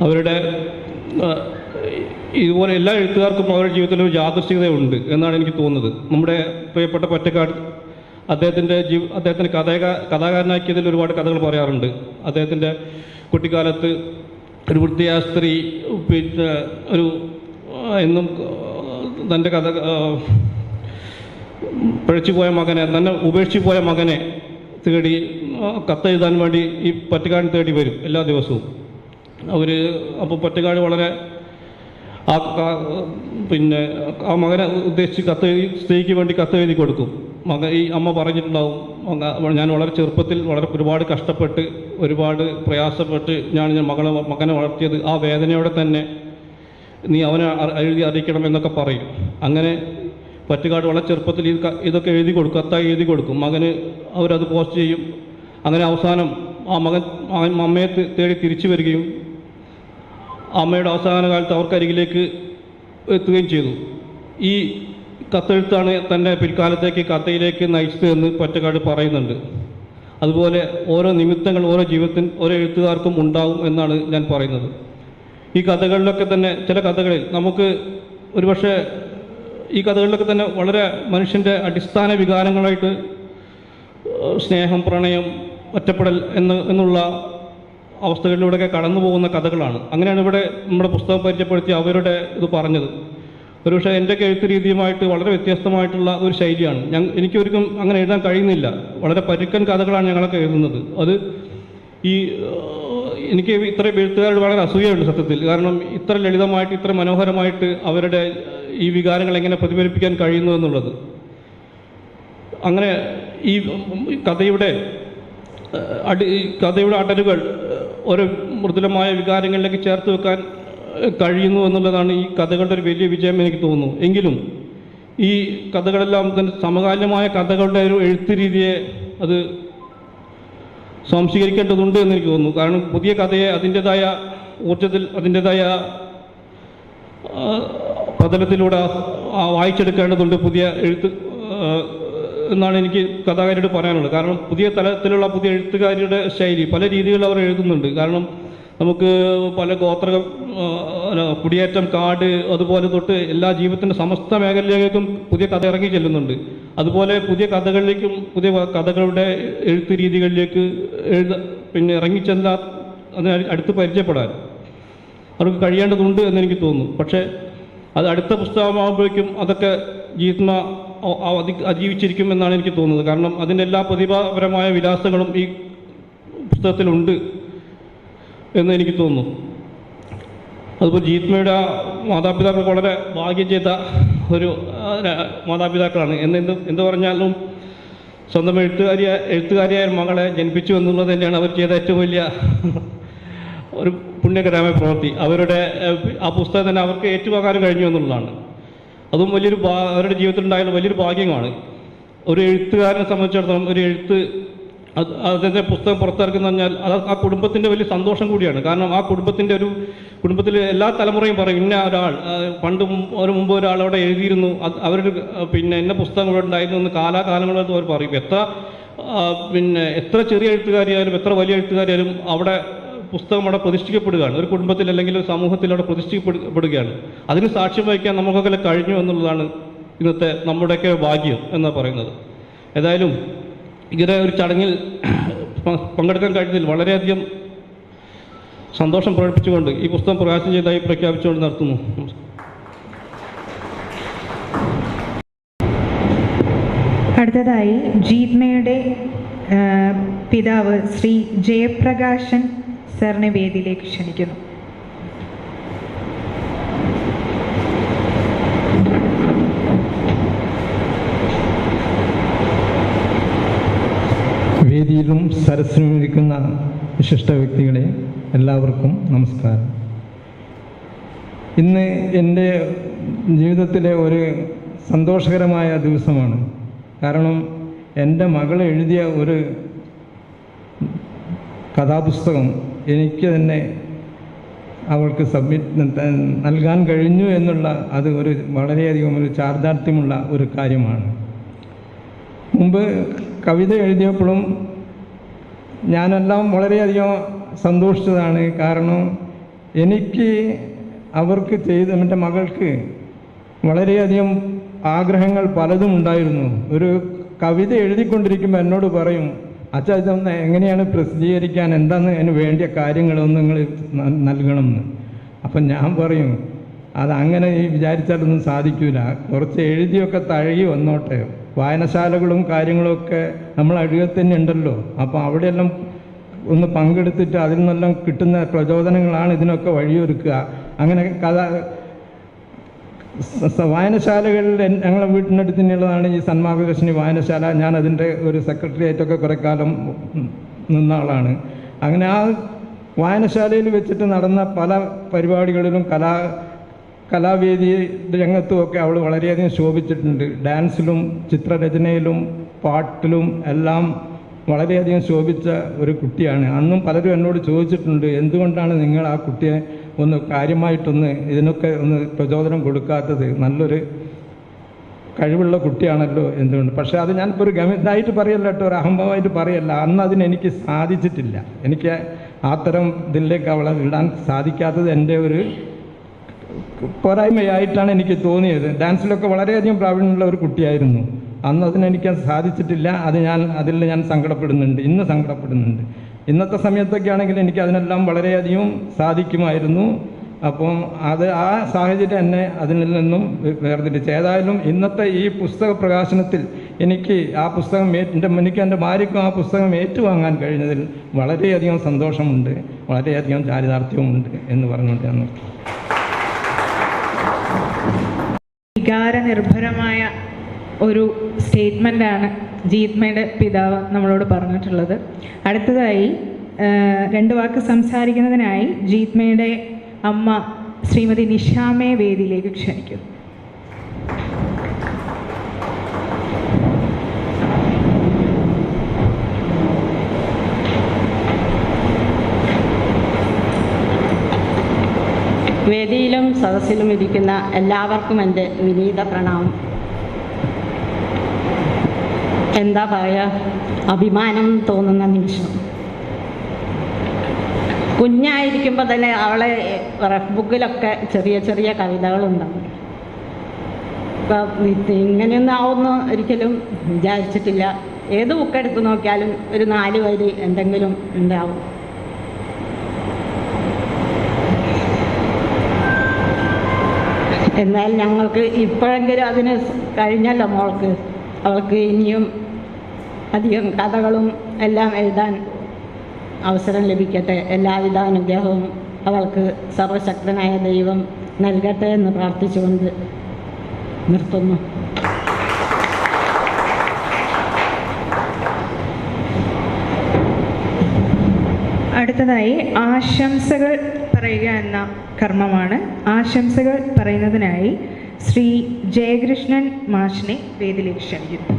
അവരുടെ ഇതുപോലെ എല്ലാ എഴുത്തുകാർക്കും അവരുടെ ജീവിതത്തിൽ ഒരു യാദൃശ്ചികതയുണ്ട് എന്നാണ് എനിക്ക് തോന്നുന്നത്. നമ്മുടെ പ്രിയപ്പെട്ട പൊറ്റക്കാട് അദ്ദേഹത്തിന് കഥാകാരനാക്കിയതിൽ ഒരുപാട് കഥകൾ പറയാറുണ്ട്. അദ്ദേഹത്തിൻ്റെ കുട്ടിക്കാലത്ത് ഒരു വൃദ്ധയായ സ്ത്രീ പിന്നെ എന്നും തൻ്റെ പിഴച്ചുപോയ മകനെ തന്നെ ഉപേക്ഷിച്ചു പോയ മകനെ തേടി കത്തെഴുതാൻ വേണ്ടി ഈ പൊറ്റക്കാടിന് തേടി വരും എല്ലാ ദിവസവും. അപ്പോൾ പൊറ്റക്കാട് വളരെ ആ മകനെ ഉദ്ദേശിച്ച് സ്ത്രീക്ക് വേണ്ടി കത്തെഴുതി കൊടുക്കും. ഈ അമ്മ പറഞ്ഞിട്ടുണ്ടാവും, ഞാൻ വളരെ ചെറുപ്പത്തിൽ ഒരുപാട് കഷ്ടപ്പെട്ട് ഒരുപാട് പ്രയാസപ്പെട്ട് ഞാൻ മകനെ വളർത്തിയത്, ആ വേദനയോടെ തന്നെ നീ അവനെ എഴുതി അറിയിക്കണം എന്നൊക്കെ പറയും. അങ്ങനെ പൊറ്റക്കാട് വളരെ ചെറുപ്പത്തിൽ ഇതൊക്കെ എഴുതി കൊടുക്കും, കത്തായി എഴുതി കൊടുക്കും. മകന് അവരത് പോസ്റ്റ് ചെയ്യും. അങ്ങനെ അവസാനം ആ മകൻ അമ്മയെ തേടി തിരിച്ചു വരികയും അമ്മയുടെ അവസാന കാലത്ത് അവർക്കരികിലേക്ക് എത്തുകയും ചെയ്തു. ഈ കത്തെഴുത്താണ് തൻ്റെ പിൽക്കാലത്തേക്ക് കഥയിലേക്ക് നയിച്ചതെന്ന് പൊറ്റക്കാട് പറയുന്നുണ്ട്. അതുപോലെ ഓരോ നിമിത്തങ്ങൾ ഓരോ എഴുത്തുകാർക്കും ഉണ്ടാവും എന്നാണ് ഞാൻ പറയുന്നത്. ഈ കഥകളിലൊക്കെ തന്നെ ചില കഥകളിൽ നമുക്ക് ഒരുപക്ഷെ ഈ കഥകളിലൊക്കെ തന്നെ വളരെ മനുഷ്യൻ്റെ അടിസ്ഥാന വികാരങ്ങളായിട്ട് സ്നേഹം, പ്രണയം, ഒറ്റപ്പെടൽ എന്നുള്ള അവസ്ഥകളിലൂടെയൊക്കെ കടന്നു പോകുന്ന കഥകളാണ്. അങ്ങനെയാണ് ഇവിടെ നമ്മുടെ പുസ്തകം പരിചയപ്പെടുത്തി അവരുടെ ഇത് പറഞ്ഞത്. ഒരുപക്ഷെ എൻ്റെയൊക്കെ എഴുത്ത് രീതിയുമായിട്ട് വളരെ വ്യത്യസ്തമായിട്ടുള്ള ഒരു ശൈലിയാണ്. എനിക്കൊരിക്കലും അങ്ങനെ എഴുതാൻ കഴിയുന്നില്ല. വളരെ പരുക്കൻ കഥകളാണ് ഞങ്ങളൊക്കെ എഴുതുന്നത്. അത് എനിക്ക് ഇത്രയും എഴുത്തുകാരോട് വളരെ അസൂയുണ്ട് സത്യത്തിൽ. കാരണം ഇത്ര ലളിതമായിട്ട് ഇത്ര മനോഹരമായിട്ട് അവരുടെ ഈ വികാരങ്ങൾ എങ്ങനെ പ്രതിഫലിപ്പിക്കാൻ കഴിയുന്നു എന്നുള്ളത്. അങ്ങനെ ഈ കഥയുടെ അടരുകൾ ഓരോ മൃദുലമായ വികാരങ്ങളിലേക്ക് ചേർത്ത് വെക്കാൻ കഴിയുന്നു എന്നുള്ളതാണ് ഈ കഥകളുടെ ഒരു വലിയ വിജയം എനിക്ക് തോന്നുന്നു. എങ്കിലും ഈ കഥകളെല്ലാം തന്നെ സമകാലീനമായ കഥകളുടെ ഒരു എഴുത്ത് രീതിയെ അത് സ്വാംശീകരിക്കേണ്ടതുണ്ട് എന്നെനിക്ക് തോന്നുന്നു. കാരണം പുതിയ കഥയെ അതിൻ്റെതായ ഊർജ്ജത്തിൽ അതിൻ്റെതായ പതലത്തിലൂടെ വായിച്ചെടുക്കേണ്ടതുണ്ട് പുതിയ എഴുത്ത് എന്നാണ് എനിക്ക് കഥാകാരിയോട് പറയാനുള്ളത്. കാരണം പുതിയ തലത്തിലുള്ള പുതിയ എഴുത്തുകാരിയുടെ ശൈലി പല രീതികളിൽ അവർ എഴുതുന്നുണ്ട്. കാരണം നമുക്ക് പല കുടിയേറ്റം, കാട്, അതുപോലെ തൊട്ട് എല്ലാ ജീവിതത്തിൻ്റെ സമസ്ത മേഖലയിലേക്കും പുതിയ കഥ ഇറങ്ങി ചെല്ലുന്നുണ്ട്. അതുപോലെ പുതിയ കഥകളിലേക്കും പുതിയ കഥകളുടെ എഴുത്ത് രീതികളിലേക്ക് ഇറങ്ങിച്ചെല്ലാ അതിന് അടുത്ത് പരിചയപ്പെടാൻ അവർക്ക് കഴിയേണ്ടതുണ്ട് എന്നെനിക്ക് തോന്നുന്നു. പക്ഷേ അത് അടുത്ത പുസ്തകമാകുമ്പോഴേക്കും അതൊക്കെ ജീത്മ അതിജീവിച്ചിരിക്കും എന്നാണ് എനിക്ക് തോന്നുന്നത്. കാരണം അതിൻ്റെ എല്ലാ പ്രതിഭാപരമായ വിലാസങ്ങളും ഈ പുസ്തകത്തിലുണ്ട് എന്ന് എനിക്ക് തോന്നുന്നു. അതുപോലെ ജീത്മയുടെ മാതാപിതാക്കൾ വളരെ ഭാഗ്യം ചെയ്ത ഒരു മാതാപിതാക്കളാണ്. എന്ത് പറഞ്ഞാലും സ്വന്തം എഴുത്തുകാരിയായ മകളെ ജനിപ്പിച്ചു എന്നുള്ളത് തന്നെയാണ് അവർ ചെയ്ത ഏറ്റവും വലിയ ഒരു പുണ്യകരമായ പ്രവൃത്തി. അവരുടെ ആ പുസ്തകം തന്നെ അവർക്ക് ഏറ്റുവാങ്ങാൻ കഴിഞ്ഞു എന്നുള്ളതാണ്. അതും അവരുടെ ജീവിതത്തിലുണ്ടായിരുന്ന വലിയൊരു ഭാഗ്യമാണ്. ഒരു എഴുത്തുകാരനെ സംബന്ധിച്ചിടത്തോളം ഒരു എഴുത്ത് അതിൻ്റെ പുസ്തകം പുറത്തിറക്കുന്ന പറഞ്ഞാൽ അത് ആ കുടുംബത്തിൻ്റെ വലിയ സന്തോഷം കൂടിയാണ്. കാരണം ആ കുടുംബത്തിൽ എല്ലാ തലമുറയും പറയും ഇന്ന ഒരാൾ മുമ്പ് ഒരാൾ അവിടെ എഴുതിയിരുന്നു, അവരൊരു ഇന്ന പുസ്തകം ഇവിടെ ഉണ്ടായിരുന്നു എന്ന് കാലാകാലങ്ങളെന്ന് അവർ പറയും. എത്ര ചെറിയ എഴുത്തുകാരിയായാലും എത്ര വലിയ എഴുത്തുകാരിയായാലും അവിടെ പുസ്തകം അവിടെ പ്രതിഷ്ഠിക്കപ്പെടുകയാണ്. ഒരു കുടുംബത്തിൽ അല്ലെങ്കിൽ ഒരു സമൂഹത്തിൽ അവിടെ പ്രതിഷ്ഠിക്കപ്പെടുകയാണ്. അതിന് സാക്ഷ്യം വഹിക്കാൻ നമുക്കൊക്കെ കഴിഞ്ഞു എന്നുള്ളതാണ് ഇന്നത്തെ നമ്മുടെയൊക്കെ ഭാഗ്യം എന്നാണ് പറയുന്നത്. ഏതായാലും ഇങ്ങനെ ഒരു ചടങ്ങിൽ പങ്കെടുക്കാൻ കഴിഞ്ഞതിൽ വളരെയധികം സന്തോഷം പ്രകടിപ്പിച്ചുകൊണ്ട് ഈ പുസ്തകം പ്രകാശനം ചെയ്തതായി പ്രഖ്യാപിച്ചുകൊണ്ട് നടത്തുന്നു. അടുത്തതായി ജീത്മയുടെ പിതാവ് ശ്രീ ജയപ്രകാശൻ സാറിനെ വേദിയിലേക്ക് ക്ഷണിക്കുന്നു. വേദിയിലും സരസിലും ഇരിക്കുന്ന വിശിഷ്ട വ്യക്തികളെ എല്ലാവർക്കും നമസ്കാരം. ഇന്ന് എൻ്റെ ജീവിതത്തിലെ ഒരു സന്തോഷകരമായ ദിവസമാണ്. കാരണം എൻ്റെ മകൾ എഴുതിയ ഒരു കഥാപുസ്തകം എനിക്ക് തന്നെ അവൾക്ക് നൽകാൻ കഴിഞ്ഞു എന്നുള്ള അത് വളരെയധികം ഒരു ചാരിതാർത്ഥ്യമുള്ള ഒരു കാര്യമാണ്. മുമ്പ് കവിത എഴുതിയപ്പോഴും ഞാനെല്ലാം വളരെയധികം സന്തോഷിച്ചതാണ്. കാരണം എനിക്ക് അവർക്ക് എൻ്റെ മകൾക്ക് വളരെയധികം ആഗ്രഹങ്ങൾ പലതും ഉണ്ടായിരുന്നു. ഒരു കവിത എഴുതിക്കൊണ്ടിരിക്കുമ്പോൾ എന്നോട് പറയും, അച്ഛാ ഇതൊന്ന് എങ്ങനെയാണ് പ്രസിദ്ധീകരിക്കാൻ, എന്താന്ന് അതിന് വേണ്ടിയ കാര്യങ്ങളൊന്നും നിങ്ങൾ നൽകണമെന്ന്. അപ്പം ഞാൻ പറയും അതങ്ങനെ വിചാരിച്ചാലൊന്നും സാധിക്കില്ല, കുറച്ച് എഴുതിയൊക്കെ തഴകി വന്നോട്ടെ, വായനശാലകളും കാര്യങ്ങളൊക്കെ നമ്മൾ അടുത്ത് തന്നെ ഉണ്ടല്ലോ, അപ്പോൾ അവിടെയെല്ലാം ഒന്ന് പങ്കെടുത്തിട്ട് അതിൽ നിന്നെല്ലാം കിട്ടുന്ന പ്രചോദനങ്ങളാണ് ഇതിനൊക്കെ വഴിയൊരുക്കുക. അങ്ങനെ വായനശാലകളിൽ ഞങ്ങളെ വീട്ടിനടുത്ത് തന്നെയുള്ളതാണ് ഈ സന്മാർഗദർശിനി വായനശാല. ഞാൻ അതിൻ്റെ ഒരു സെക്രട്ടറിയായിട്ടൊക്കെ കുറേ കാലം നിന്ന ആളാണ്. അങ്ങനെ ആ വായനശാലയിൽ വെച്ചിട്ട് നടന്ന പല പരിപാടികളിലും കലാവേദി രംഗത്തുമൊക്കെ അവൾ വളരെയധികം ശോഭിച്ചിട്ടുണ്ട്. ഡാൻസിലും ചിത്രരചനയിലും പാട്ടിലും എല്ലാം വളരെയധികം ശോഭിച്ച ഒരു കുട്ടിയാണ്. അന്നും പലരും എന്നോട് ചോദിച്ചിട്ടുണ്ട്, എന്തുകൊണ്ടാണ് നിങ്ങൾ ആ കുട്ടിയെ ഒന്ന് കാര്യമായിട്ടൊന്ന് ഇതിനൊക്കെ ഒന്ന് പ്രചോദനം കൊടുക്കാത്തത്, നല്ലൊരു കഴിവുള്ള കുട്ടിയാണല്ലോ എന്തുകൊണ്ട്. പക്ഷേ അത് ഞാനിപ്പോൾ ഒരു ഇതായിട്ട് പറയല്ല കേട്ടോ, ഒരു അഹംഭാവമായിട്ട് പറയല്ല. അന്ന് അതിനെനിക്ക് സാധിച്ചിട്ടില്ല. എനിക്ക് അത്തരം ഇതിലേക്ക് അവളെ വിടാൻ സാധിക്കാത്തത് എൻ്റെ ഒരു പോരായ്മയായിട്ടാണ് എനിക്ക് തോന്നിയത്. ഡാൻസിലൊക്കെ വളരെയധികം പ്രാവീണ്യമുള്ള ഒരു കുട്ടിയായിരുന്നു. അന്ന് അതിനെനിക്ക് സാധിച്ചിട്ടില്ല. അതിൽ ഞാൻ സങ്കടപ്പെടുന്നുണ്ട്, ഇന്ന് സങ്കടപ്പെടുന്നുണ്ട്. ഇന്നത്തെ സമയത്തൊക്കെ ആണെങ്കിൽ എനിക്ക് അതിനെല്ലാം വളരെയധികം സാധിക്കുമായിരുന്നു. അപ്പം അത് ആ സാഹചര്യം എന്നെ അതിൽ നിന്നും വേർതിരിച്ച്. ഏതായാലും ഇന്നത്തെ ഈ പുസ്തക പ്രകാശനത്തിൽ എനിക്ക് ആ പുസ്തകം എനിക്ക് എൻ്റെ ഭാര്യയ്ക്കും ആ പുസ്തകം ഏറ്റുവാങ്ങാൻ കഴിഞ്ഞതിൽ വളരെയധികം സന്തോഷമുണ്ട്, വളരെയധികം ചാരിതാർത്ഥ്യവുമുണ്ട് എന്ന് പറഞ്ഞുകൊണ്ട് ഞാൻ നിർത്തി. വികാരനിർഭരമായ ഒരു സ്റ്റേറ്റ്മെൻ്റാണ് ജീത്മയുടെ പിതാവ് നമ്മളോട് പറഞ്ഞിട്ടുള്ളത്. അടുത്തതായി 2 വാക്ക് സംസാരിക്കുന്നതിനായി ജീത്മയുടെ അമ്മ ശ്രീമതി നിഷാമയെ വേദിയിലേക്ക് ക്ഷണിക്കുന്നു. വേദിയിലും സദസ്സിലും ഇരിക്കുന്ന എല്ലാവർക്കും എൻ്റെ വിനീത പ്രണാമം. എന്താ പറയുക, അഭിമാനം തോന്നുന്ന നിമിഷം. കുഞ്ഞായിരിക്കുമ്പോൾ തന്നെ അവളെ റഫ് ബുക്കിലൊക്കെ ചെറിയ ചെറിയ കവിതകളുണ്ടാവും. ഇങ്ങനെയൊന്നും ആവുമെന്ന് ഒരിക്കലും വിചാരിച്ചിട്ടില്ല. ഏത് ബുക്കെടുത്ത് നോക്കിയാലും ഒരു 4 വരി എന്തെങ്കിലും ഉണ്ടാവും. എന്നാൽ ഞങ്ങൾക്ക് ഇപ്പോഴെങ്കിലും അതിന് കഴിഞ്ഞല്ലോ മോൾക്ക്. അവൾക്ക് ഇനിയും അധികം കഥകളും എല്ലാം എഴുതാൻ അവസരം ലഭിക്കട്ടെ. എല്ലാവിധ അനുഗ്രഹവും അവൾക്ക് സർവശക്തനായ ദൈവം നൽകട്ടെ എന്ന് പ്രാർത്ഥിച്ചുകൊണ്ട് നിർത്തുന്നു. അടുത്തതായി ആശംസകൾ പറയുക എന്ന കർമ്മമാണ്. ആശംസകൾ പറയുന്നതിനായി ശ്രീ ജയകൃഷ്ണൻ മാഷിനെ വേദിയിലേക്ക് ക്ഷണിക്കുന്നു.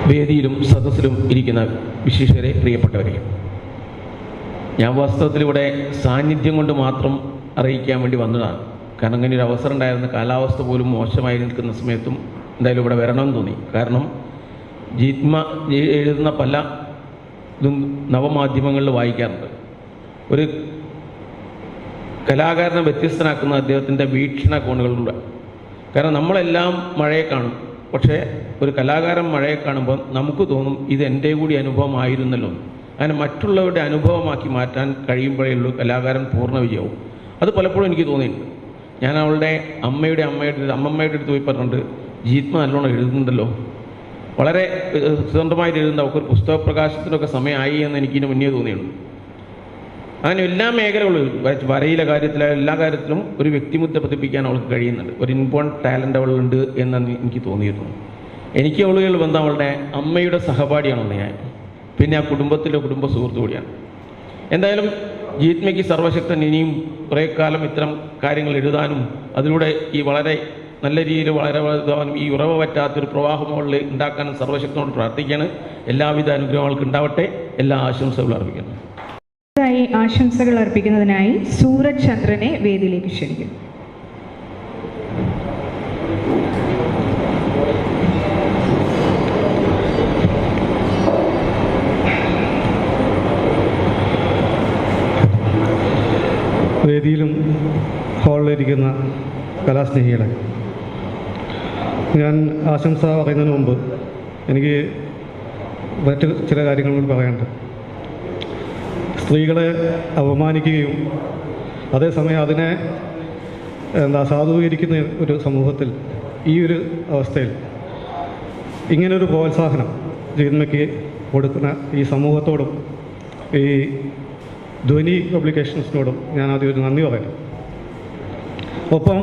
വേദിയിലും സദസ്സിലും ഇരിക്കുന്ന വിശിഷ്ടരെ, പ്രിയപ്പെട്ടവരെ, ഞാൻ വാസ്തവത്തിലൂടെ സാന്നിധ്യം കൊണ്ട് മാത്രം അറിയിക്കാൻ വേണ്ടി വന്നതാണ്. കാരണം അങ്ങനെ ഒരു അവസരം ഉണ്ടായിരുന്ന, കാലാവസ്ഥ പോലും മോശമായി നിൽക്കുന്ന സമയത്തും എന്തായാലും ഇവിടെ വരണമെന്ന് തോന്നി. കാരണം ജീത്മ എഴുതുന്ന പല ഇതും നവമാധ്യമങ്ങളിൽ വായിക്കാറുണ്ട്. ഒരു കലാകാരനെ വ്യത്യസ്തനാക്കുന്ന അദ്ദേഹത്തിൻ്റെ വീക്ഷണകോണുകളുണ്ട്. കാരണം നമ്മളെല്ലാം മഴയെ കാണും, പക്ഷേ ഒരു കലാകാരൻ മഴയെ കാണുമ്പോൾ നമുക്ക് തോന്നും ഇത് എൻ്റെ കൂടി അനുഭവമായിരുന്നല്ലോ. അങ്ങനെ മറ്റുള്ളവരുടെ അനുഭവമാക്കി മാറ്റാൻ കഴിയുമ്പോഴേ ഉള്ളൂ കലാകാരൻ പൂർണ്ണ വിജയവും. അത് പലപ്പോഴും എനിക്ക് തോന്നിയിട്ടുണ്ട്. ഞാൻ അവളുടെ അമ്മമ്മയുടെ അടുത്ത് പോയി പറഞ്ഞിട്ടുണ്ട്, ജീത്മ നല്ലോണം എഴുതുന്നുണ്ടല്ലോ, വളരെ സ്വന്തമായിട്ട് എഴുതുന്ന അവൾക്കൊരു പുസ്തക പ്രകാശത്തിനൊക്കെ സമയമായി എന്ന് എനിക്കിന് മുന്നേ തോന്നിയുള്ളൂ. അങ്ങനെ എല്ലാ മേഖലകളും, വരയിലെ കാര്യത്തിലും എല്ലാ കാര്യത്തിലും ഒരു വ്യക്തിമുദ്ര പതിപ്പിക്കാൻ അവൾക്ക് കഴിയുന്നുണ്ട്. ഒരു ഇൻബോൺ ടാലൻ്റ് അവളുണ്ട് എന്ന് എനിക്ക് തോന്നിയിരുന്നു. എനിക്ക് അവളുകൾ ബന്ധം അവളുടെ അമ്മയുടെ സഹപാഠിയാണെന്ന് ഞാൻ, പിന്നെ ആ കുടുംബത്തിലെ കുടുംബ സുഹൃത്തു കൂടിയാണ്. എന്തായാലും ജീത്മയ്ക്ക് സർവശക്തൻ ഇനിയും കുറേ കാലം ഇത്തരം കാര്യങ്ങൾ എഴുതാനും അതിലൂടെ ഈ വളരെ നല്ല രീതിയിൽ വളരാനും ഈ ഉറവ പറ്റാത്തൊരു പ്രവാഹം അവളിൽ ഉണ്ടാക്കാനും സർവശക്തനോട് പ്രാർത്ഥിക്കുകയാണ്. എല്ലാവിധ അനുഗ്രഹങ്ങൾക്ക് ഉണ്ടാവട്ടെ. എല്ലാ ആശംസകളും അർപ്പിക്കുന്നു. ആശംസകൾ അർപ്പിക്കുന്നതിനായി സൂരജ് ചന്ദ്രനെ വേദിയിലേക്ക് ക്ഷണിക്കുന്നു. വേദിയിലും ഹാളിലിരിക്കുന്ന കലാസ്നേഹികളെ, ഞാൻ ആശംസ പറയുന്നതിന് മുമ്പ് എനിക്ക് മറ്റ് ചില കാര്യങ്ങൾ കൂടി പറയാനുണ്ട്. സ്ത്രീകളെ അപമാനിക്കുകയും അതേസമയം അതിനെ സാധൂകരിക്കുന്ന ഒരു സമൂഹത്തിൽ, ഈ ഒരു അവസ്ഥയിൽ ഇങ്ങനൊരു പ്രോത്സാഹനം ജീത്മയ്ക്ക് കൊടുക്കുന്ന ഈ സമൂഹത്തോടും ഈ ധ്വനി പബ്ലിക്കേഷൻസിനോടും ഞാൻ ആദ്യം ഒരു നന്ദി പറയാം. ഒപ്പം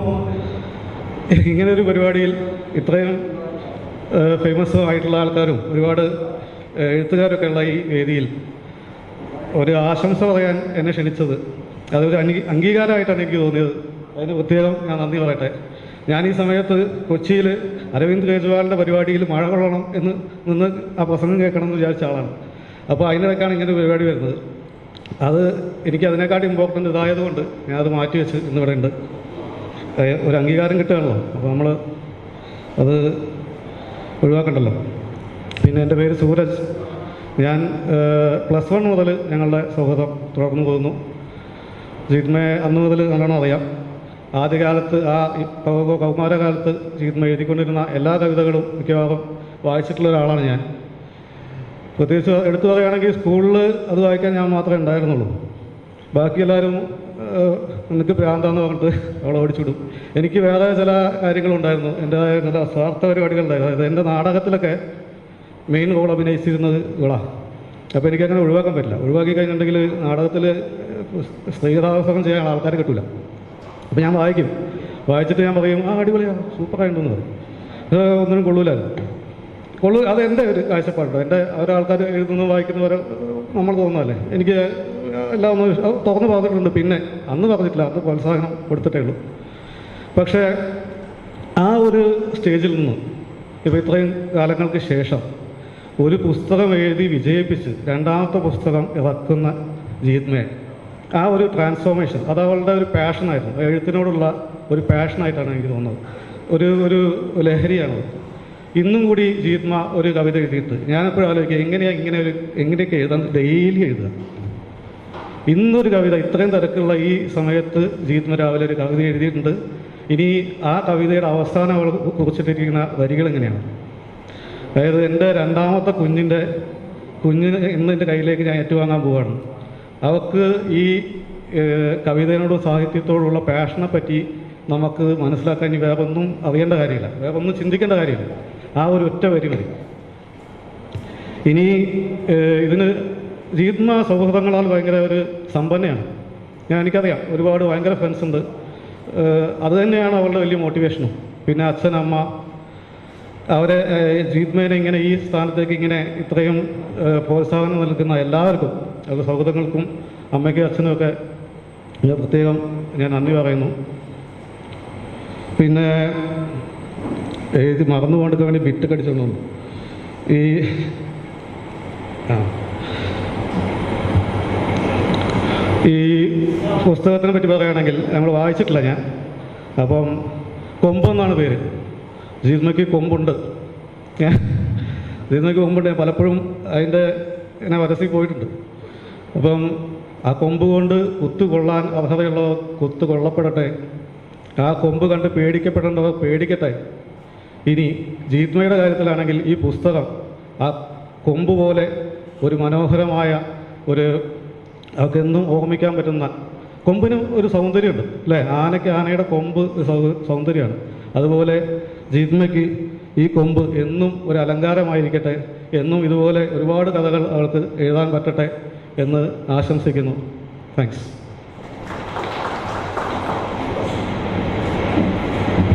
ഇങ്ങനൊരു പരിപാടിയിൽ ഇത്രയും ഫേമസ് ആയിട്ടുള്ള ആൾക്കാരും ഒരുപാട് എഴുത്തുകാരൊക്കെ ഉള്ള ഈ വേദിയിൽ ഒരു ആശംസ പറയാൻ എന്നെ ക്ഷണിച്ചത് അതൊരു അംഗീകാരമായിട്ടാണ് എനിക്ക് തോന്നിയത്. അതിന് പ്രത്യേകം ഞാൻ നന്ദി പറയട്ടെ. ഞാൻ ഈ സമയത്ത് കൊച്ചിയിൽ അരവിന്ദ് കേജ്രിവാളിൻ്റെ പരിപാടിയിൽ മഴ കൊള്ളണം എന്ന് നിന്ന് ആ പ്രസംഗം കേൾക്കണം എന്ന് വിചാരിച്ച ആളാണ്. അപ്പോൾ അതിനിടയ്ക്കാണ് ഇങ്ങനെ പരിപാടി വരുന്നത്. അത് എനിക്ക് അതിനേക്കാൾ ഇമ്പോർട്ടൻ്റ് ഇതായതുകൊണ്ട് ഞാനത് മാറ്റി വെച്ച് ഇന്നിവിടെ ഉണ്ട്. ഒരു അംഗീകാരം കിട്ടുകയാണല്ലോ, അപ്പോൾ നമ്മൾ അത് ഒഴിവാക്കണ്ടല്ലോ. പിന്നെ എൻ്റെ പേര് സൂരജ്. ഞാൻ +1 മുതൽ ഞങ്ങളുടെ സൗഹൃദം തുടർന്നു പോകുന്നു. ജീത്മയെ അന്ന് മുതൽ നല്ലോണം അറിയാം. ആദ്യകാലത്ത് കൗമാരകാലത്ത് ജീത്മ എഴുതിക്കൊണ്ടിരുന്ന എല്ലാ കവിതകളും മിക്കവാറും വായിച്ചിട്ടുള്ള ഒരാളാണ് ഞാൻ. പ്രത്യേകിച്ച് എടുത്തു പറയുകയാണെങ്കിൽ സ്കൂളിൽ അത് വായിക്കാൻ ഞാൻ മാത്രമേ ഉണ്ടായിരുന്നുള്ളൂ. ബാക്കി എല്ലാവരും നിനക്ക് ഭ്രാന്താന്ന് പറഞ്ഞിട്ട് അവളെ ഓടിച്ചുവിടും. എനിക്ക് വേറെ ചില കാര്യങ്ങളുണ്ടായിരുന്നു, എൻ്റെതായ ചില സ്വാർത്ഥ പരിപാടികളുണ്ടായിരുന്നു. അതായത് എൻ്റെ നാടകത്തിലൊക്കെ മെയിൻ റോൾ അഭിനയിച്ചിരുന്നത് ഇവളാണ്. അപ്പോൾ എനിക്കങ്ങനെ ഒഴിവാക്കാൻ പറ്റില്ല. ഒഴിവാക്കി കഴിഞ്ഞിട്ടുണ്ടെങ്കിൽ നാടകത്തിൽ സ്ത്രീകഥാവസരം ചെയ്യാൻ ആൾക്കാർ കിട്ടില്ല. അപ്പോൾ ഞാൻ വായിച്ചിട്ട് ഞാൻ പറയും, അടിപൊളിയാണ്, സൂപ്പറായിട്ടുണ്ടെന്ന് പറയും. ഒന്നിനും കൊള്ളൂ. അത് എൻ്റെ ഒരു കാഴ്ചപ്പാടുണ്ടോ, എൻ്റെ ഒരാൾക്കാർ എഴുതുന്നു വായിക്കുന്നവരെ നമ്മൾ തോന്നുന്നതല്ലേ. എനിക്ക് എല്ലാം ഒന്ന് തുറന്ന് പറഞ്ഞിട്ടുണ്ട്. പിന്നെ അന്ന് പറഞ്ഞിട്ടില്ല, അന്ന് പ്രോത്സാഹനം കൊടുത്തിട്ടേ ഉള്ളൂ. പക്ഷേ ആ ഒരു സ്റ്റേജിൽ നിന്ന് ഇപ്പോൾ ഇത്രയും കാലങ്ങൾക്ക് ശേഷം ഒരു പുസ്തകം എഴുതി വിജയിപ്പിച്ച് രണ്ടാമത്തെ പുസ്തകം ഇറക്കുന്ന ജീത്മയെ, ആ ഒരു ട്രാൻസ്ഫോർമേഷൻ അത് അവളുടെ ഒരു പാഷനായിരുന്നു. എഴുത്തിനോടുള്ള ഒരു പാഷനായിട്ടാണ് എനിക്ക് തോന്നുന്നത്. ഒരു ലഹരിയാണ്. ഇന്നും കൂടി ജീത്മ ഒരു കവിത എഴുതിയിട്ട് ഞാനെപ്പോഴും ആലോചിക്കുക, എങ്ങനെയൊക്കെ എഴുതാൻ ഡെയിലി എഴുതുക. ഇന്നൊരു കവിത ഇത്രയും തിരക്കുള്ള ഈ സമയത്ത് ജീത്മ രാവിലെ ഒരു കവിത എഴുതിയിട്ടുണ്ട്. ഇനി ആ കവിതയുടെ അവസാനം അവൾ കുറിച്ചിട്ടിരിക്കുന്ന വരികൾ എങ്ങനെയാണ്? അതായത് എൻ്റെ രണ്ടാമത്തെ കുഞ്ഞിന് ഇന്ന് എൻ്റെ കയ്യിലേക്ക് ഞാൻ ഏറ്റുവാങ്ങാൻ പോവുകയാണ്. അവൾക്ക് ഈ കവിതയോടും സാഹിത്യത്തോടുള്ള പാഷനെ പറ്റി നമുക്ക് മനസ്സിലാക്കാൻ ഇനി വേറൊന്നും അറിയേണ്ട കാര്യമില്ല, വേറൊന്നും ചിന്തിക്കേണ്ട കാര്യമില്ല. ആ ഒരു ഒറ്റ വരി മതി. ഇനി ഇതിന് ജീത്മ സൗഹൃദങ്ങളാൽ ഭയങ്കര ഒരു സമ്പന്നയാണ്. എനിക്കറിയാം, ഒരുപാട് ഭയങ്കര ഫ്രണ്ട്സ് ഉണ്ട്. അത് തന്നെയാണ് അവളുടെ വലിയ മോട്ടിവേഷനും. പിന്നെ അച്ഛൻ, അമ്മ, അവരെ ജീത്മേനെ ഇങ്ങനെ ഈ സ്ഥാനത്തേക്ക് ഇങ്ങനെ ഇത്രയും പ്രോത്സാഹനം നൽകുന്ന എല്ലാവർക്കും, അവരുടെ സൗഹൃദങ്ങൾക്കും അമ്മയ്ക്കും അച്ഛനും ഒക്കെ പ്രത്യേകം ഞാൻ നന്ദി പറയുന്നു. പിന്നെ എഴുതി മറന്നുകൊണ്ടൊക്കെ വേണ്ടി ബിറ്റ് കടിച്ചോളൂ. ഈ പുസ്തകത്തിനെ പറ്റി പറയുകയാണെങ്കിൽ നമ്മൾ വായിച്ചിട്ടില്ല ഞാൻ. അപ്പം കൊമ്പെന്നാണ് പേര്. ജീത്മയ്ക്ക് കൊമ്പുണ്ട്. ജീത്മയ്ക്ക് കൊമ്പുണ്ട്. ഞാൻ പലപ്പോഴും അതിൻ്റെ ഇങ്ങനെ വരസി പോയിട്ടുണ്ട്. അപ്പം ആ കൊമ്പ് കൊണ്ട് കുത്തുകൊള്ളാൻ അർഹതയുള്ളവർ കുത്തുകൊള്ളപ്പെടട്ടെ, ആ കൊമ്പ് കണ്ട് പേടിക്കപ്പെടേണ്ടവർ പേടിക്കട്ടെ. ഇനി ജീത്മയുടെ കാര്യത്തിലാണെങ്കിൽ ഈ പുസ്തകം ആ കൊമ്പ് പോലെ ഒരു മനോഹരമായ ഒരു അവർക്കെന്നും ഓർമ്മിക്കാൻ പറ്റുന്ന, കൊമ്പിന് ഒരു സൗന്ദര്യമുണ്ട് അല്ലേ? ആനയുടെ കൊമ്പ് സൗന്ദര്യമാണ്. അതുപോലെ ജീത്മയ്ക്ക് ഈ കൊമ്പ് എന്നും ഒരു അലങ്കാരമായിരിക്കട്ടെ. എന്നും ഇതുപോലെ ഒരുപാട് കഥകൾ അവൾക്ക് എഴുതാൻ പറ്റട്ടെ എന്ന് ആശംസിക്കുന്നു. താങ്ക്സ്.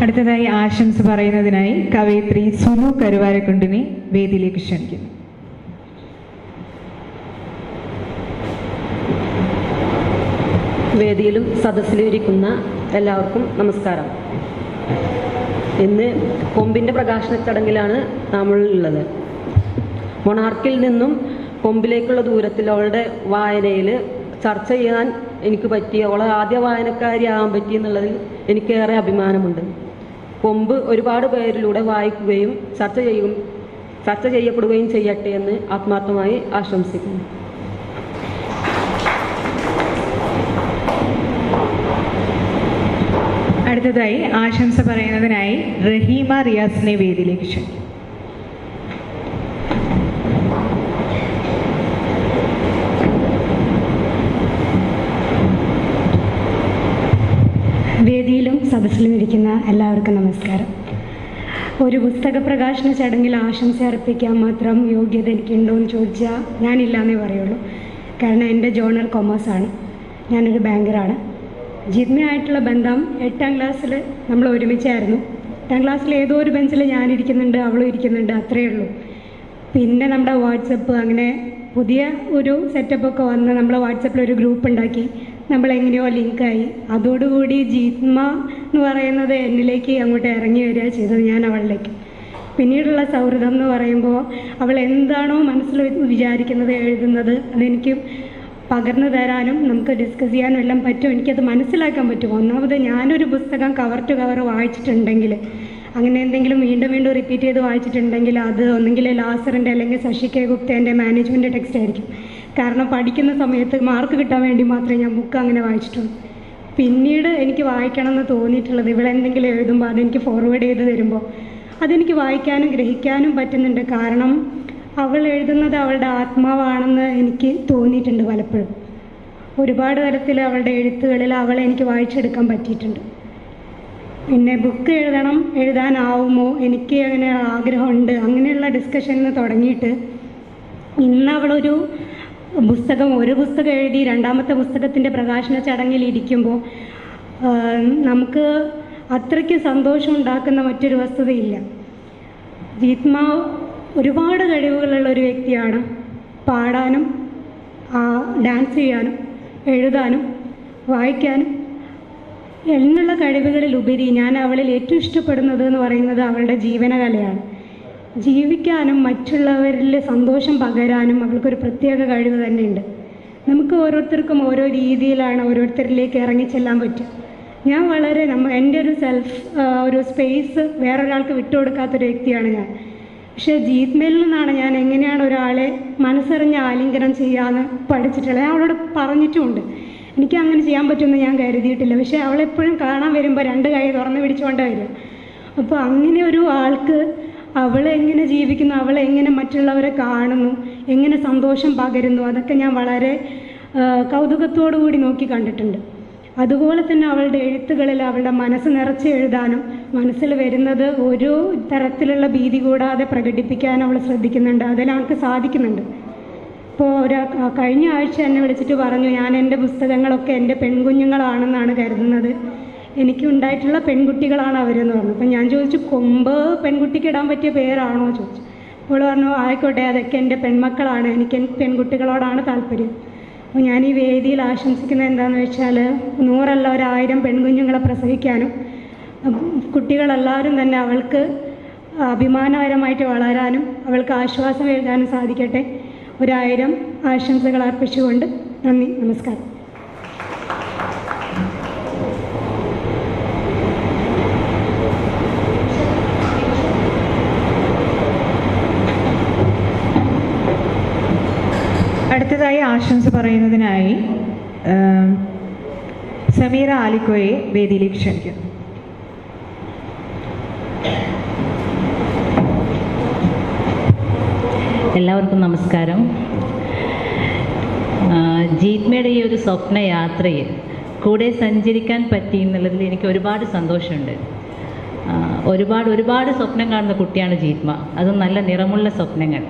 അടുത്തതായി ആശംസ പറയുന്നതിനായി കവയിത്രി സുനു കരുവാരക്കുണ്ടിനെ വേദിയിലേക്ക് ക്ഷണിക്കുന്നു. വേദിയിലും സദസ്സിലും ഇരിക്കുന്ന എല്ലാവർക്കും നമസ്കാരം. ഇന്ന് കൊമ്പിൻ്റെ പ്രകാശന ചടങ്ങിലാണ് നമ്മൾ ഉള്ളത്. മൊണാർക്കിൽ നിന്നും കൊമ്പിലേക്കുള്ള ദൂരത്തിൽ അവളുടെ വായനയിൽ ചർച്ച ചെയ്യാൻ എനിക്ക് പറ്റി, അവളെ ആദ്യ വായനക്കാരിയാകാൻ പറ്റി എന്നുള്ളതിൽ എനിക്കേറെ അഭിമാനമുണ്ട്. കൊമ്പ് ഒരുപാട് പേരിലൂടെ വായിക്കുകയും ചർച്ച ചെയ്യപ്പെടുകയും ചെയ്യട്ടെ എന്ന് ആത്മാർത്ഥമായി ആശംസിക്കുന്നു. അടുത്തതായി ആശംസ പറയുന്നതിനായി റഹീമ റിയാസിനെ വേദിയിലേക്ക് ക്ഷണിക്കും. വേദിയിലും സദസ്സിലും ഇരിക്കുന്ന എല്ലാവർക്കും നമസ്കാരം. ഒരു പുസ്തക പ്രകാശന ചടങ്ങിൽ ആശംസ അർപ്പിക്കാൻ മാത്രം യോഗ്യത എനിക്കുണ്ടോ എന്ന് ചോദിച്ചാൽ ഞാനില്ലാന്നേ പറയുള്ളൂ. കാരണം എൻ്റെ ജോണർ കൊമേഴ്സാണ്, ഞാനൊരു ബാങ്കറാണ്. ജീത്മയായിട്ടുള്ള ബന്ധം 8ാം ക്ലാസ്സിൽ നമ്മൾ ഒരുമിച്ചായിരുന്നു. 8ാം ക്ലാസ്സിൽ ഏതോ ഒരു ബെഞ്ചിൽ ഞാനിരിക്കുന്നുണ്ട്, അവളും ഇരിക്കുന്നുണ്ട്, അത്രയേ ഉള്ളൂ. പിന്നെ നമ്മുടെ വാട്സപ്പ്, അങ്ങനെ പുതിയ ഒരു സെറ്റപ്പൊക്കെ വന്ന് നമ്മൾ വാട്സപ്പിലൊരു ഗ്രൂപ്പ് ഉണ്ടാക്കി, നമ്മളെങ്ങനെയോ ലിങ്കായി. അതോടുകൂടി ജീത്മ എന്ന് പറയുന്നത് എന്നിലേക്ക് അങ്ങോട്ട് ഇറങ്ങി വരിക ചെയ്തത്, ഞാൻ അവളിലേക്ക്. പിന്നീടുള്ള സൗഹൃദം എന്ന് പറയുമ്പോൾ അവൾ എന്താണോ മനസ്സിൽ വിചാരിക്കുന്നത്, എഴുതുന്നത്, അതെനിക്ക് പകർന്നു തരാനും നമുക്ക് ഡിസ്കസ് ചെയ്യാനും എല്ലാം പറ്റും. എനിക്കത് മനസ്സിലാക്കാൻ പറ്റും. ഒന്നാമത് ഞാനൊരു പുസ്തകം കവർ ടു കവർ വായിച്ചിട്ടുണ്ടെങ്കിൽ, അങ്ങനെ എന്തെങ്കിലും വീണ്ടും വീണ്ടും റിപ്പീറ്റ് ചെയ്ത് വായിച്ചിട്ടുണ്ടെങ്കിൽ അത് ഒന്നെങ്കിൽ ലാസറിൻ്റെ അല്ലെങ്കിൽ ശശി കെ ഗുപ്തേൻ്റെ മാനേജ്മെൻറ്റ് ടെക്സ്റ്റ് ആയിരിക്കും. കാരണം പഠിക്കുന്ന സമയത്ത് മാർക്ക് കിട്ടാൻ വേണ്ടി മാത്രമേ ഞാൻ ബുക്ക് അങ്ങനെ വായിച്ചിട്ടുള്ളൂ. പിന്നീട് എനിക്ക് വായിക്കണം എന്ന് തോന്നിയിട്ടുള്ളത്, ഇവളെന്തെങ്കിലും എഴുതുമ്പോൾ അതെനിക്ക് ഫോർവേഡ് ചെയ്ത് തരുമ്പോൾ അതെനിക്ക് വായിക്കാനും ഗ്രഹിക്കാനും പറ്റുന്നുണ്ട്. കാരണം അവൾ എഴുതുന്നത് അവളുടെ ആത്മാവാണെന്ന് എനിക്ക് തോന്നിയിട്ടുണ്ട് പലപ്പോഴും. ഒരുപാട് തരത്തിൽ അവളുടെ എഴുത്തുകളിൽ അവളെ എനിക്ക് വായിച്ചെടുക്കാൻ പറ്റിയിട്ടുണ്ട്. പിന്നെ ബുക്ക് എഴുതാനാവുമോ, എനിക്ക് അങ്ങനെ ആഗ്രഹമുണ്ട്, അങ്ങനെയുള്ള ഡിസ്കഷനിൽ തുടങ്ങിയിട്ട് ഇന്ന് അവളൊരു ഒരു പുസ്തകം എഴുതി രണ്ടാമത്തെ പുസ്തകത്തിൻ്റെ പ്രകാശന ചടങ്ങിൽ ഇരിക്കുമ്പോൾ നമുക്ക് അത്രയ്ക്ക് സന്തോഷം ഉണ്ടാക്കുന്ന മറ്റൊരു വസ്തുതയില്ല. ജീത്മ ഒരുപാട് കഴിവുകളുള്ള ഒരു വ്യക്തിയാണ്. പാടാനും ഡാൻസ് ചെയ്യാനും എഴുതാനും വായിക്കാനും എന്നുള്ള കഴിവുകളിലുപരി ഞാൻ അവളിൽ ഏറ്റവും ഇഷ്ടപ്പെടുന്നത് എന്ന് പറയുന്നത് അവളുടെ ജീവനകലയാണ്. ജീവിക്കാനും മറ്റുള്ളവരിൽ സന്തോഷം പകരാനും അവൾക്കൊരു പ്രത്യേക കഴിവ് തന്നെയുണ്ട്. നമുക്ക് ഓരോരുത്തർക്കും ഓരോ രീതിയിലാണ് ഓരോരുത്തരിലേക്ക് ഇറങ്ങിച്ചെല്ലാൻ പറ്റുക. ഞാൻ വളരെ എൻ്റെ ഒരു സ്പേസ് വേറൊരാൾക്ക് വിട്ടുകൊടുക്കാത്തൊരു വ്യക്തിയാണ് ഞാൻ. പക്ഷേ ജീത്മയിൽ നിന്നാണ് ഞാൻ എങ്ങനെയാണ് ഒരാളെ മനസ്സറിഞ്ഞ് ആലിംഗനം ചെയ്യാമെന്ന് പഠിച്ചിട്ടുള്ളത്. ഞാൻ അവളോട് പറഞ്ഞിട്ടുമുണ്ട്. എനിക്ക് അങ്ങനെ ചെയ്യാൻ പറ്റുമെന്ന് ഞാൻ കരുതിയിട്ടില്ല. പക്ഷേ അവളെപ്പോഴും കാണാൻ വരുമ്പോൾ രണ്ട് കൈ തുറന്ന് പിടിച്ചുകൊണ്ടാണ് വരിക. അപ്പോൾ അങ്ങനെ ഒരു ആൾക്ക് അവളെങ്ങനെ ജീവിക്കുന്നു, അവളെങ്ങനെ മറ്റുള്ളവരെ കാണുന്നു, എങ്ങനെ സന്തോഷം പകരുന്നു, അതൊക്കെ ഞാൻ വളരെ കൗതുകത്തോടു കൂടി നോക്കി കണ്ടിട്ടുണ്ട്. അതുപോലെ തന്നെ അവളുടെ എഴുത്തുകളിൽ അവളുടെ മനസ്സ് നിറച്ച് എഴുതാനും മനസ്സിൽ വരുന്നത് ഒരു തരത്തിലുള്ള ഭീതി കൂടാതെ പ്രകടിപ്പിക്കാനും അവൾ ശ്രദ്ധിക്കുന്നുണ്ട്. അതിൽ അവൾക്ക് സാധിക്കുന്നുണ്ട്. ഇപ്പോൾ കഴിഞ്ഞ ആഴ്ച എന്നെ വിളിച്ചിട്ട് പറഞ്ഞു, ഞാൻ എൻ്റെ പുസ്തകങ്ങളൊക്കെ എൻ്റെ പെൺകുഞ്ഞുങ്ങളാണെന്നാണ് കരുതുന്നത്, എനിക്കുണ്ടായിട്ടുള്ള പെൺകുട്ടികളാണ് അവരെന്ന് പറഞ്ഞു. അപ്പം ഞാൻ ചോദിച്ചു, കൊമ്പ് പെൺകുട്ടിക്ക് ഇടാൻ പറ്റിയ പേരാണോ ചോദിച്ചു. അവൾ പറഞ്ഞു, ആയിക്കോട്ടെ, അതൊക്കെ എൻ്റെ പെൺമക്കളാണ്, എനിക്ക് പെൺകുട്ടികളോടാണ് താല്പര്യം. അപ്പോൾ ഞാൻ ഈ വേദിയിൽ ആശംസിക്കുന്നത് എന്താണെന്ന് വെച്ചാൽ 100 അല്ല 1000 പെൺകുഞ്ഞുങ്ങളെ പ്രസവിക്കാനും കുട്ടികളെല്ലാവരും തന്നെ അവൾക്ക് അഭിമാനകരമായിട്ട് വളരാനും അവൾക്ക് ആശ്വാസം എഴുതാനും സാധിക്കട്ടെ. 1000 ആശംസകൾ അർപ്പിച്ചുകൊണ്ട് നന്ദി, നമസ്കാരം. അടുത്തതായി ആശംസ പറയുന്നതിനായി സമീറ ആലിക്കോയെ വേദിയിലേക്ക് ക്ഷണിക്കുന്നു. എല്ലാവർക്കും നമസ്കാരം. ജീത്മയുടെ ഈ ഒരു സ്വപ്നയാത്രയിൽ കൂടെ സഞ്ചരിക്കാൻ പറ്റി എന്നുള്ളതിൽ എനിക്ക് ഒരുപാട് സന്തോഷമുണ്ട്. ഒരുപാട് സ്വപ്നം കാണുന്ന കുട്ടിയാണ് ജീത്മ, അതും നല്ല നിറമുള്ള സ്വപ്നങ്ങൾ.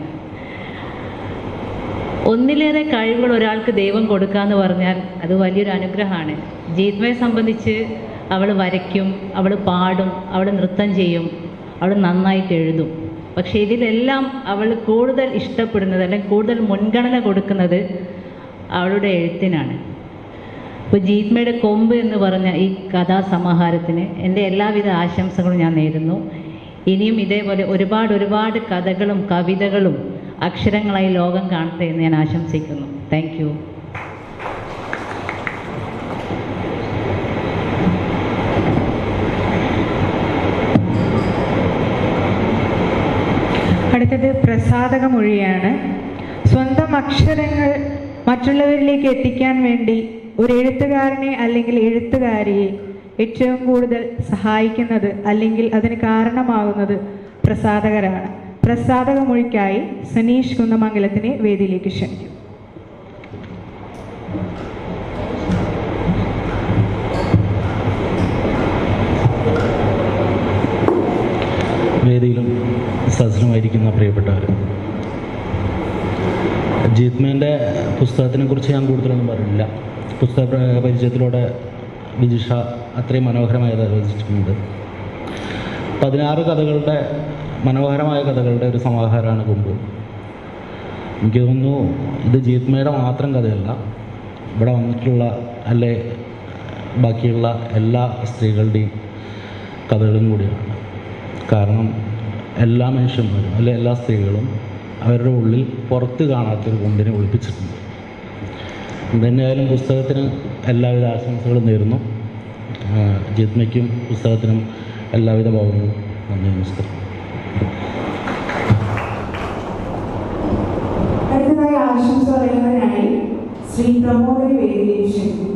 ഒന്നിലേറെ കഴിവുകൾ ഒരാൾക്ക് ദൈവം കൊടുക്കുക എന്ന് പറഞ്ഞാൽ അത് വലിയൊരു അനുഗ്രഹമാണ്. ജീത്മയെ സംബന്ധിച്ച് അവൾ വരയ്ക്കും, അവൾ പാടും, അവൾ നൃത്തം ചെയ്യും, അവൾ നന്നായിട്ട് എഴുതും. പക്ഷേ ഇതിലെല്ലാം അവൾ കൂടുതൽ ഇഷ്ടപ്പെടുന്നത് അല്ലെങ്കിൽ കൂടുതൽ മുൻഗണന കൊടുക്കുന്നത് അവളുടെ എഴുത്തിനാണ്. ഇപ്പോൾ ജീത്മയുടെ കൊമ്പ് എന്ന് പറഞ്ഞ ഈ കഥാസമാഹാരത്തിന് എൻ്റെ എല്ലാവിധ ആശംസകളും ഞാൻ നേരുന്നു. ഇനിയും ഇതേപോലെ ഒരുപാട് കഥകളും കവിതകളും അക്ഷരങ്ങളായി ലോകം കാണട്ടെ എന്ന് ഞാൻ ആശംസിക്കുന്നു. Thank you. അടുത്തത് പ്രസാദകമൊഴിയാണ്. സ്വന്തം അക്ഷരങ്ങൾ മറ്റുള്ളവരിലേക്ക് എത്തിക്കാൻ വേണ്ടി ഒരു എഴുത്തുകാരനെ അല്ലെങ്കിൽ എഴുത്തുകാരിയെ ഏറ്റവും കൂടുതൽ സഹായിക്കുന്നത് അല്ലെങ്കിൽ അതിന് കാരണമാകുന്നത് പ്രസാധകരാണ്. പ്രസാദകമൊഴിക്കായി സനീഷ് കുന്നമംഗലത്തിനെ വേദിയിലേക്ക് ക്ഷണിക്കും. വേദിയിലും സദസ്സിലുമായിരിക്കുന്ന പ്രിയപ്പെട്ടവർ, ജീത്മേൻ്റെ പുസ്തകത്തിനെക്കുറിച്ച് ഞാൻ കൂടുതലൊന്നും പറഞ്ഞില്ല. പുസ്തക പരിചയത്തിലൂടെ വിജിഷ അത്രയും മനോഹരമായി രചിച്ചിട്ടുണ്ട്. 16 കഥകളുടെ മനോഹരമായ കഥകളുടെ ഒരു സമാഹാരമാണ് കൊമ്പ്. എനിക്ക് തോന്നുന്നു ഇത് ജീത്മയുടെ മാത്രം കഥയല്ല, ഇവിടെ വന്നിട്ടുള്ള അല്ലെ ബാക്കിയുള്ള എല്ലാ സ്ത്രീകളുടെയും കഥകളും കൂടിയാണ്. കാരണം എല്ലാ മനുഷ്യന്മാരും അല്ലെ എല്ലാ സ്ത്രീകളും അവരുടെ ഉള്ളിൽ പുറത്ത് കാണാത്തൊരു കൊമ്പിനെ ഒളിപ്പിച്ചിട്ടുണ്ട്. എന്തുതന്നെയായാലും പുസ്തകത്തിന് എല്ലാവിധ ആശംസകളും നേരുന്നു. ജീത്മയ്ക്കും പുസ്തകത്തിനും എല്ലാവിധ ഭാവങ്ങളും. നന്ദി, നമസ്കാരം. അടുത്തതായി ആശംസ പറയുന്നതിനായി ശ്രീ പ്രമോദ് വേദിയിലേക്ക് ക്ഷണിക്കുന്നു.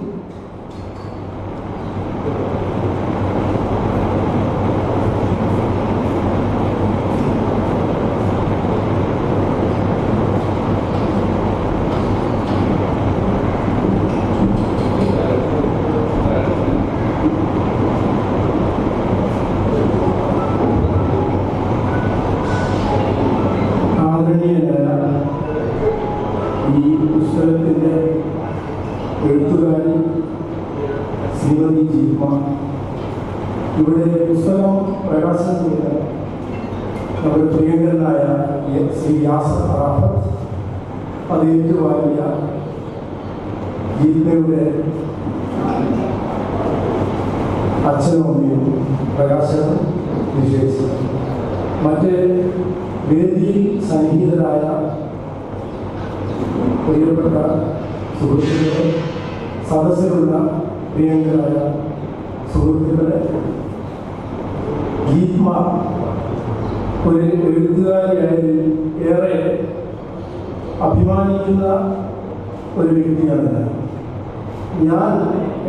എഴുത്തുകാരി ശ്രീമതി ജീത്മ ഇവിടെ പുസ്തകം പ്രകാശനം ചെയ്ത നമ്മുടെ പ്രിയങ്കരനായ ശ്രീ യാസർ അറാഫത്ത് അത് ഏറ്റുവാങ്ങിയ ജീത്മയുടെ അച്ഛനും അമ്മയും പ്രകാശനം നിഷേധിച്ചു. മറ്റ് വേദിയിൽ സന്നിഹിതരായ പ്രിയപ്പെട്ട സുഹൃത്തുക്കളെ, സദസ്സിലുള്ള പ്രിയങ്കരായ സുഹൃത്തുക്കളെ, ജീത്മ ഒരു എഴുത്തുകാരിയായി ഏറെ അഭിമാനിക്കുന്ന ഒരു വ്യക്തിയാണ്. ഞാൻ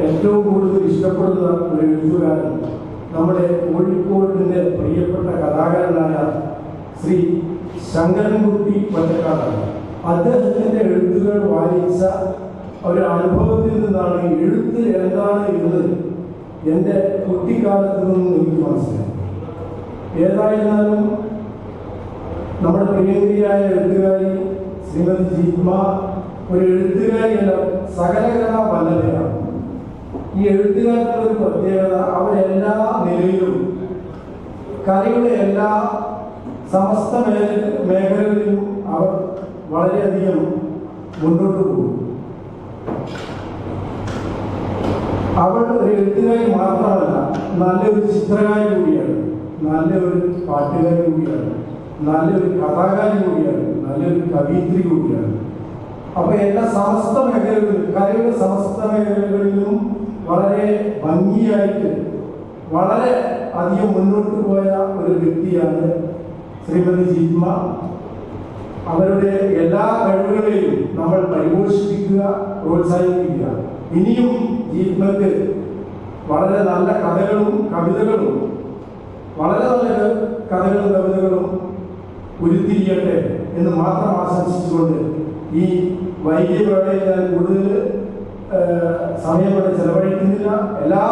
ഏറ്റവും കൂടുതൽ ഇഷ്ടപ്പെടുന്ന ഒരു എഴുത്തുകാരൻ നമ്മുടെ കോഴിക്കോടിൻ്റെ പ്രിയപ്പെട്ട കലാകാരനായ ശ്രീ ശങ്കരൻകുട്ടി വറ്റക്കാടാണ്. അദ്ദേഹത്തിൻ്റെ എഴുത്തുകൾ വായിച്ച ഒരു അനുഭവത്തിൽ നിന്നാണ് എഴുത്ത് എന്താണ് എന്ന് എൻ്റെ കുട്ടിക്കാലത്ത് നിന്നും എനിക്ക് മനസ്സിലായി. ഏതായിരുന്നാലും നമ്മുടെ പ്രിയങ്കരിയായ എഴുത്തുകാരി ശ്രീമതി ജീത്മ ഒരു എഴുത്തുകാരിയല്ല, സകലകലാ വല്ലഭയാണ്. ഈ എഴുത്തുകാരുടെ ഒരു പ്രത്യേകത, അവരെല്ലാ നിലയിലും കലയുടെ എല്ലാ സമസ്ത മേഖലകളിലും അവർ വളരെയധികം മുന്നോട്ട് പോകും. അവൾ ഒരു എഴുത്തുകാരി മാത്രമല്ല, നല്ലൊരു ചിത്രകാരി കൂടിയാണ്, നല്ലൊരു പാട്ടുകാരി കൂടിയാണ്, നല്ലൊരു കഥാകാരി കൂടിയാണ്, നല്ലൊരു കവയിത്രി കൂടിയാണ്. അപ്പോൾ എല്ലാ സമസ്ത മേഖലകളിലും, കലയുടെ സമസ്ത മേഖലകളിലും വളരെ ഭംഗിയായിട്ട് വളരെ അധികം മുന്നോട്ട് പോയ ഒരു വ്യക്തിയാണ് ശ്രീമതി ജീത്മ. അവരുടെ എല്ലാ കഴിവുകളെയും നമ്മൾ പരിപോഷിപ്പിക്കുക, പ്രോത്സാഹിപ്പിക്കുക. ഇനിയും ജീത്മക്ക് വളരെ നല്ല കഥകളും കവിതകളും വളരെ നല്ല കഥകളും കവിതകളും ഉരുത്തിരിയട്ടെ എന്ന് മാത്രം ആശംസിച്ചുകൊണ്ട് ഈ വൈകിയ വേളയിൽ ഞാൻ കൂടുതൽ സമയം ഇവിടെ ചെലവഴിക്കുന്നില്ല. എല്ലാ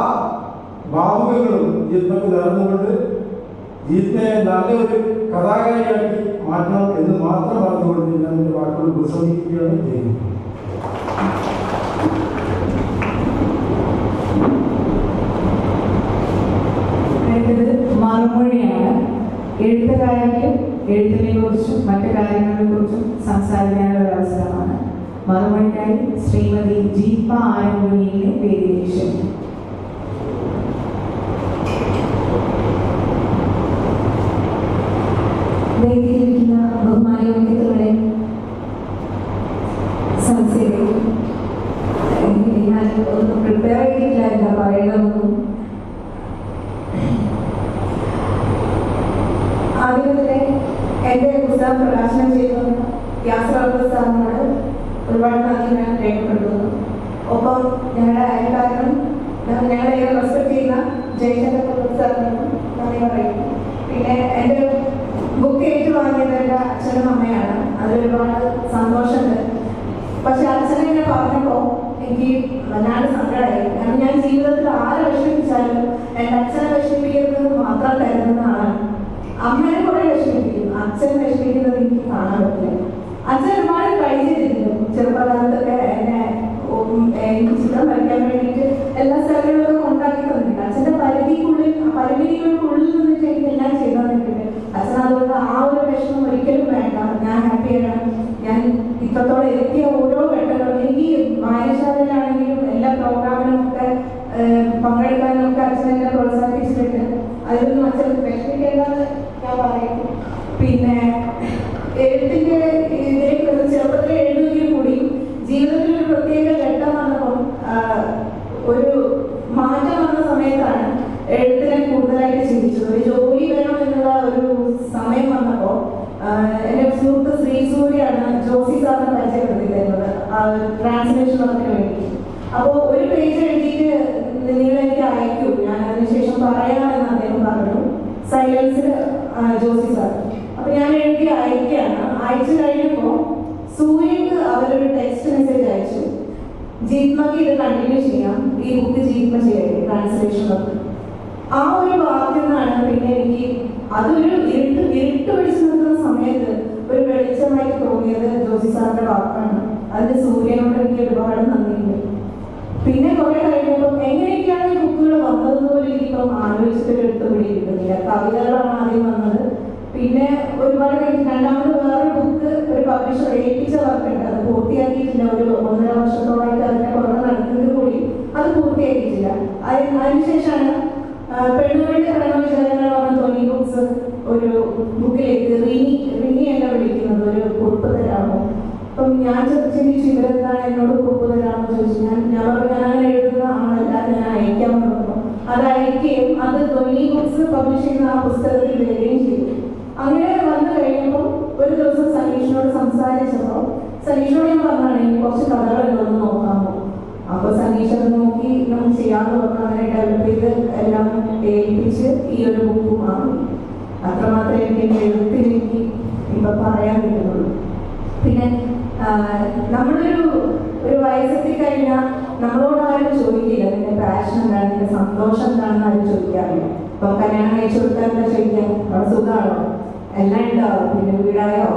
ഭാവുകങ്ങളും ജീത്മക്ക് നേർന്നുകൊണ്ട് ജീത്മയെ നല്ലൊരു കഥാകാരിയാക്കി മാറ്റണം എന്ന് മാത്രം പറഞ്ഞുകൊണ്ട് ഞാൻ എൻ്റെ വാക്കുകൾ ഉപസംഹരിക്കുകയാണ് ചെയ്യുന്നത്. മറുമൊഴിയാണ്. എഴുത്തുകാരിക്കും എഴുത്തിനെ കുറിച്ചും മറ്റു കാര്യങ്ങളെ കുറിച്ചും സംസാരിക്കാനുള്ള ഒരു അവസരമാണ്. മറുമൊഴിക്കായി ശ്രീമതി ജീത്മ ആരംഭണിയെ വേദിയിൽ ക്ഷണിക്കുന്നു. വേദിയിലിരിക്കുന്ന ബഹുമാന്യ വ്യക്തികളെ, സംശയം ഞാൻ ഒന്നും പ്രിപ്പയർ ചെയ്തിട്ടില്ല പറയുന്നതൊന്നും. ആദ്യം തന്നെ എൻ്റെ പുസ്തകം പ്രകാശനം ചെയ്തത് യാസർ അറാഫത്ത് സാറിനോട് ഒരുപാട് നന്ദി ഞാൻ രേഖപ്പെടുത്തുന്നു. ഒപ്പം ഞങ്ങളുടെ അയൽക്കാരനും ഞങ്ങളെ ഏറെ റെസ്പെക്ട് ചെയ്യുന്ന ജയശങ്കർ സാറിനോടും നന്ദി പറയുന്നു. പിന്നെ എൻ്റെ ബുക്ക് ഏറ്റുവാങ്ങിയത് എൻ്റെ അച്ഛനും അമ്മയാണ്. അതിലൊരുപാട് സന്തോഷമുണ്ട്. പക്ഷെ അച്ഛനെ എന്നെ പറഞ്ഞപ്പോൾ എനിക്ക് വല്ലാണ്ട് സങ്കടമായി. കാരണം ഞാൻ ജീവിതത്തിൽ ആരെ വിഷമിപ്പിച്ചാലും എൻ്റെ അച്ഛനെ വിഷമിപ്പിക്കുന്നത് മാത്രം കരുതുന്ന ആളാണ്. അമ്മയെ കുറെ വിഷമിപ്പിക്കും, അച്ഛനെ വിഷമിക്കുന്നത് എനിക്ക് കാണാൻ പറ്റില്ല. അച്ഛൻ ഒരുപാട് ട്രൈ ചെയ്തിരുന്നു. ചെറുപ്പകാലത്തൊക്കെ എനിക്ക് ചിത്രം വരയ്ക്കാൻ വേണ്ടിയിട്ട് എല്ലാ സ്ഥലങ്ങളിലും ഉണ്ടാക്കി തന്നിട്ടുണ്ട്. അച്ഛൻ്റെ പരിമിതികൾക്കുള്ളിൽ നിന്നിട്ട് എനിക്ക് എല്ലാം ചെയ്തു തന്നിട്ടുണ്ട്. അച്ഛൻ അതുകൊണ്ട് ആ ഒരു വിഷമം ഒരിക്കലും വേണ്ട, ഞാൻ ഹാപ്പിയാണ്. ഞാൻ ഇത്രത്തോളം എത്തിയ ഓരോ ഘട്ടങ്ങളും എനിക്ക് വായനശാലയിലാണെങ്കിലും എല്ലാ പ്രോഗ്രാമിനും ഒക്കെ പങ്കെടുക്കാനും ഒക്കെ അച്ഛൻ എന്നെ പ്രോത്സാഹിപ്പിച്ചിട്ടുണ്ട്. അതിലൊന്നും അച്ഛൻ വിഷമിക്കേണ്ടെന്ന് ഞാൻ പറയും. പിന്നെ എഴുത്തിൻ്റെ ഇതിലേക്ക് ചെറുപ്പത്തിൽ എഴുതുകയും കൂടി ജീവിതത്തിൽ ഒരു പ്രത്യേക ഘട്ടം വന്നപ്പം ഒരു മാറ്റം വന്ന സമയത്താണ് എഴുത്തിനെ കൂടുതലായിട്ട് ചിന്തിച്ചത്. ഒരു ജോലി വേണം എന്നുള്ള ഒരു സമയം വന്നപ്പോൾ എൻ്റെ സുഹൃത്ത് ശ്രീസൂര്യാണ് ജോസി സാറിനെ പരിചയപ്പെടുത്തിയിരുന്നത് ട്രാൻസ്ലേഷൻ വർക്കിന് വേണ്ടി. അപ്പോൾ ഒരു പേജ് എഴുതിയിട്ട് നിങ്ങൾ എനിക്ക് അയക്കൂ, ഞാൻ അതിനുശേഷം പറയാമെന്ന് അദ്ദേഹം പറഞ്ഞു. സൈലൻസിൽ ജോസി സാർ. അപ്പോൾ ഞാൻ എഴുതി അയക്കുകയാണ്. അയച്ചു കഴിഞ്ഞപ്പോൾ സൂര്യക്ക് അവരൊരു ടെക്സ്റ്റ് മെസ്സേജ് അയച്ചു, ജീത്മക്ക് ഇത് കണ്ടിന്യൂ ചെയ്യാം, ഈ ബുക്ക് ജീത്മ ചെയ്യട്ടെ ട്രാൻസ്ലേഷൻ വർക്ക്. ആ ഒരു വാക്കിൽ നിന്നാണ് പിന്നെ എനിക്ക് അതൊരു ഇരുട്ട് പിടിച്ചു നിൽക്കുന്ന സമയത്ത് ഒരു വെളിച്ചമായിട്ട് തോന്നിയത് ജോസി സാറിന്റെ വാക്കാണ്. അതിന് സൂര്യനോട് എനിക്ക് ഒരുപാട് നന്ദിയുണ്ട്. പിന്നെ കുറെ കഴിഞ്ഞപ്പോൾ എങ്ങനെയൊക്കെയാണ് ഈ ബുക്കുകൾ വന്നതെന്ന് പോലും എനിക്കിപ്പം ആലോചിച്ചിട്ട് എടുത്തുപിടി കിട്ടുന്നില്ല. കവിതകളാണ് ആദ്യം വന്നത്. പിന്നെ ഒരുപാട് കഴിഞ്ഞ് രണ്ടാമത് വേറൊരു ബുക്ക് ഒരു പബ്ലിഷർ ഏൽപ്പിച്ച വർക്കുണ്ട്. അത് പൂർത്തിയാക്കിയിട്ടില്ല. ഒരു 1.5 വർഷത്തോളമായിട്ട് അതിനെ പുറമെ നടക്കുന്നത് കൂടി അത് പൂർത്തിയാക്കിയിട്ടില്ല. അതിനുശേഷമാണ് പെണ്ണുകളുടെ പ്രണവവിചാരങ്ങൾ പറഞ്ഞ തോന്നി ബുക്സ് ഒരു ബുക്കിലേക്ക് റിനി എന്നെ വിളിക്കുന്നത്, ഒരു കുറിപ്പ് തരാമോ? അപ്പം ഞാൻ ചിന്തിച്ചു ഇവരെന്താണ് എന്നോട് കുറിപ്പ് തരാമോ ചോദിച്ചു. ഞാൻ പറഞ്ഞു ഞാൻ അങ്ങനെ എഴുതുന്ന ആളല്ല, ഞാൻ അയക്കാമെന്ന് പറഞ്ഞു. അത് അയക്കുകയും അത് ധ്വനി ബുക്സ് പബ്ലിഷ് ചെയ്യുന്ന ആ പുസ്തകത്തിൽ വരികയും ചെയ്തു. അങ്ങനെ വന്നു കഴിഞ്ഞപ്പോൾ ഒരു ദിവസം സനീഷിനോട് സംസാരിച്ചപ്പോൾ സനീഷിനോട് ഞാൻ പറഞ്ഞാണ് എനിക്ക് കുറച്ച് കഥകളുണ്ടോന്ന് നോക്കാമോ? അപ്പൊ സനീഷ് അത് നോക്കി നമുക്ക് ചെയ്യാമെന്ന് പറഞ്ഞു. അങ്ങനെ ഡെവലപ്പ് ചെയ്ത് എല്ലാം ഏൽപ്പിച്ച് ഈ ഒരു ബുക്ക് വാങ്ങി. അത്രമാത്രമേ എനിക്ക് എൻ്റെ എഴുത്തിൽ എനിക്ക് ഇപ്പൊ പറയാൻ പറ്റുന്നുള്ളൂ. പിന്നെ നമ്മളൊരു വയസ്സെത്തി കഴിഞ്ഞാൽ നമ്മളോട് ആരും ചോദിക്കില്ല നിന്റെ പാഷൻ എന്താണ്, നിന്റെ സന്തോഷം എന്താണെന്ന് ആരും ചോദിക്കാറില്ല. ഇപ്പൊ കല്യാണം കഴിച്ചു കൊടുക്കാറില്ല ചോദിക്കാം അവിടെ സുഖമാണോ, എല്ലാം ഉണ്ടാവും. പിന്നെ വീടായോ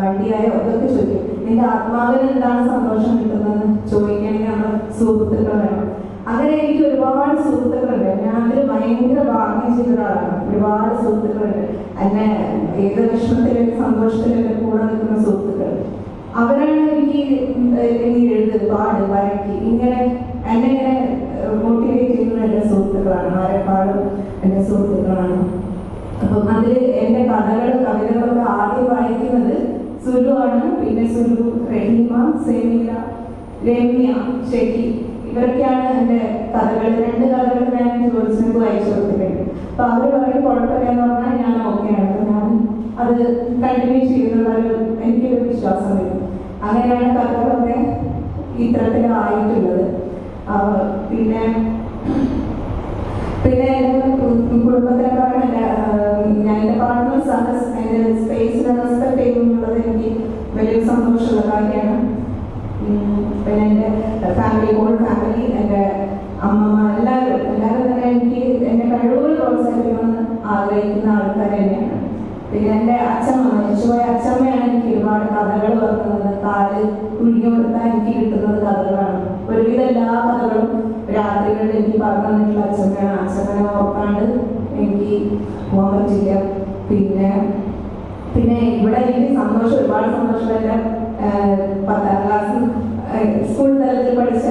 വണ്ടിയായോ ഇതൊക്കെ ചോദിക്കും. നിന്റെ ആത്മാവിന് എന്താണ് സന്തോഷം കിട്ടുന്നതെന്ന് ചോദിക്കണമെങ്കിൽ നമ്മൾ സുഹൃത്തുക്കൾ വേണം. അങ്ങനെ എനിക്ക് ഒരുപാട് സുഹൃത്തുക്കളുണ്ട്. ഞാൻ അതിൽ ഭയങ്കര ഭാഗ്യം ചെയ്ത ഒരാളാണ്. ഒരുപാട് സുഹൃത്തുക്കളുണ്ട്. എന്നെ ഏത് വിഷമത്തിലും സന്തോഷത്തിലും കൂടെ നിൽക്കുന്ന സുഹൃത്തുക്കൾ. അവരാണ് എനിക്ക് എഴുത് പാട് വരയ്ക്ക് ഇങ്ങനെ എന്നെ ഇങ്ങനെ മോട്ടിവേറ്റ് ചെയ്യുന്ന എൻ്റെ സുഹൃത്തുക്കളാണ്. ആരെക്കാളും എൻ്റെ സുഹൃത്തുക്കളാണ്. അപ്പം അതിൽ എൻ്റെ കവിതകളൊക്കെ ആദ്യം വായിക്കുന്നത് സുലു ആണ്. പിന്നെ സുലു, റഹീമ, സെമീല, രമ്യ, ഷെക്കി ഇവരൊക്കെയാണ് എൻ്റെ കഥകൾ. 2 കഥകൾ ഞാൻ ജോലിസിനൊക്കെ വായിച്ചു കൊടുത്തിട്ടുണ്ട്. അപ്പൊ അവർ പറയും കുഴപ്പമില്ലെന്ന് പറഞ്ഞാൽ ഞാൻ ഓക്കെയാണ്. ഞാൻ അത് കണ്ടിന്യൂ ചെയ്യുന്നുള്ള എനിക്കൊരു വിശ്വാസം വരും. അങ്ങനെയാണ് കഥകളൊക്കെ ഇത്തരത്തിലായിട്ടുള്ളത്. പിന്നെ കുടുംബത്തിനെക്കാളും ഞാൻ എൻ്റെ പാർട്ട്നർ എൻ്റെ സ്പേസിനെ റെസ്പെക്ട് ചെയ്യുന്നുള്ളത് എനിക്ക് വലിയ സന്തോഷമുള്ള കാര്യമാണ്. പിന്നെ എൻ്റെ ഫാമിലി, ഹോൾ ഫാമിലി, എൻ്റെ അമ്മമ്മ, എല്ലാവരും തന്നെ എനിക്ക് എൻ്റെ കഴിവുകൾ പ്രോത്സാഹിപ്പിക്കണമെന്ന് ആഗ്രഹിക്കുന്ന ആൾക്കാർ തന്നെയാണ്. പിന്നെ എൻ്റെ അച്ഛമ്മ, മരിച്ചുപോയ അച്ഛമ്മയാണ് എനിക്ക് ഒരുപാട് കഥകൾ പറഞ്ഞത്. കാല് കുഴിഞ്ഞു കൊടുത്താൽ എനിക്ക് കിട്ടുന്നത് കഥകളാണ്. ഒരുവിധ എല്ലാ കഥകളും രാത്രികളിൽ എനിക്ക് പറഞ്ഞു തന്നിട്ടുള്ള അച്ഛമ്മയാണ്. അച്ഛമ്മനെ ഓർക്കാണ്ട് എനിക്ക് പോകാൻ പറ്റില്ല. പിന്നെ ഇവിടെ എനിക്ക് സന്തോഷം, ഒരുപാട് സന്തോഷം. എൻ്റെ 10ാം ക്ലാസ് സ്കൂൾ തലത്തിൽ പഠിച്ച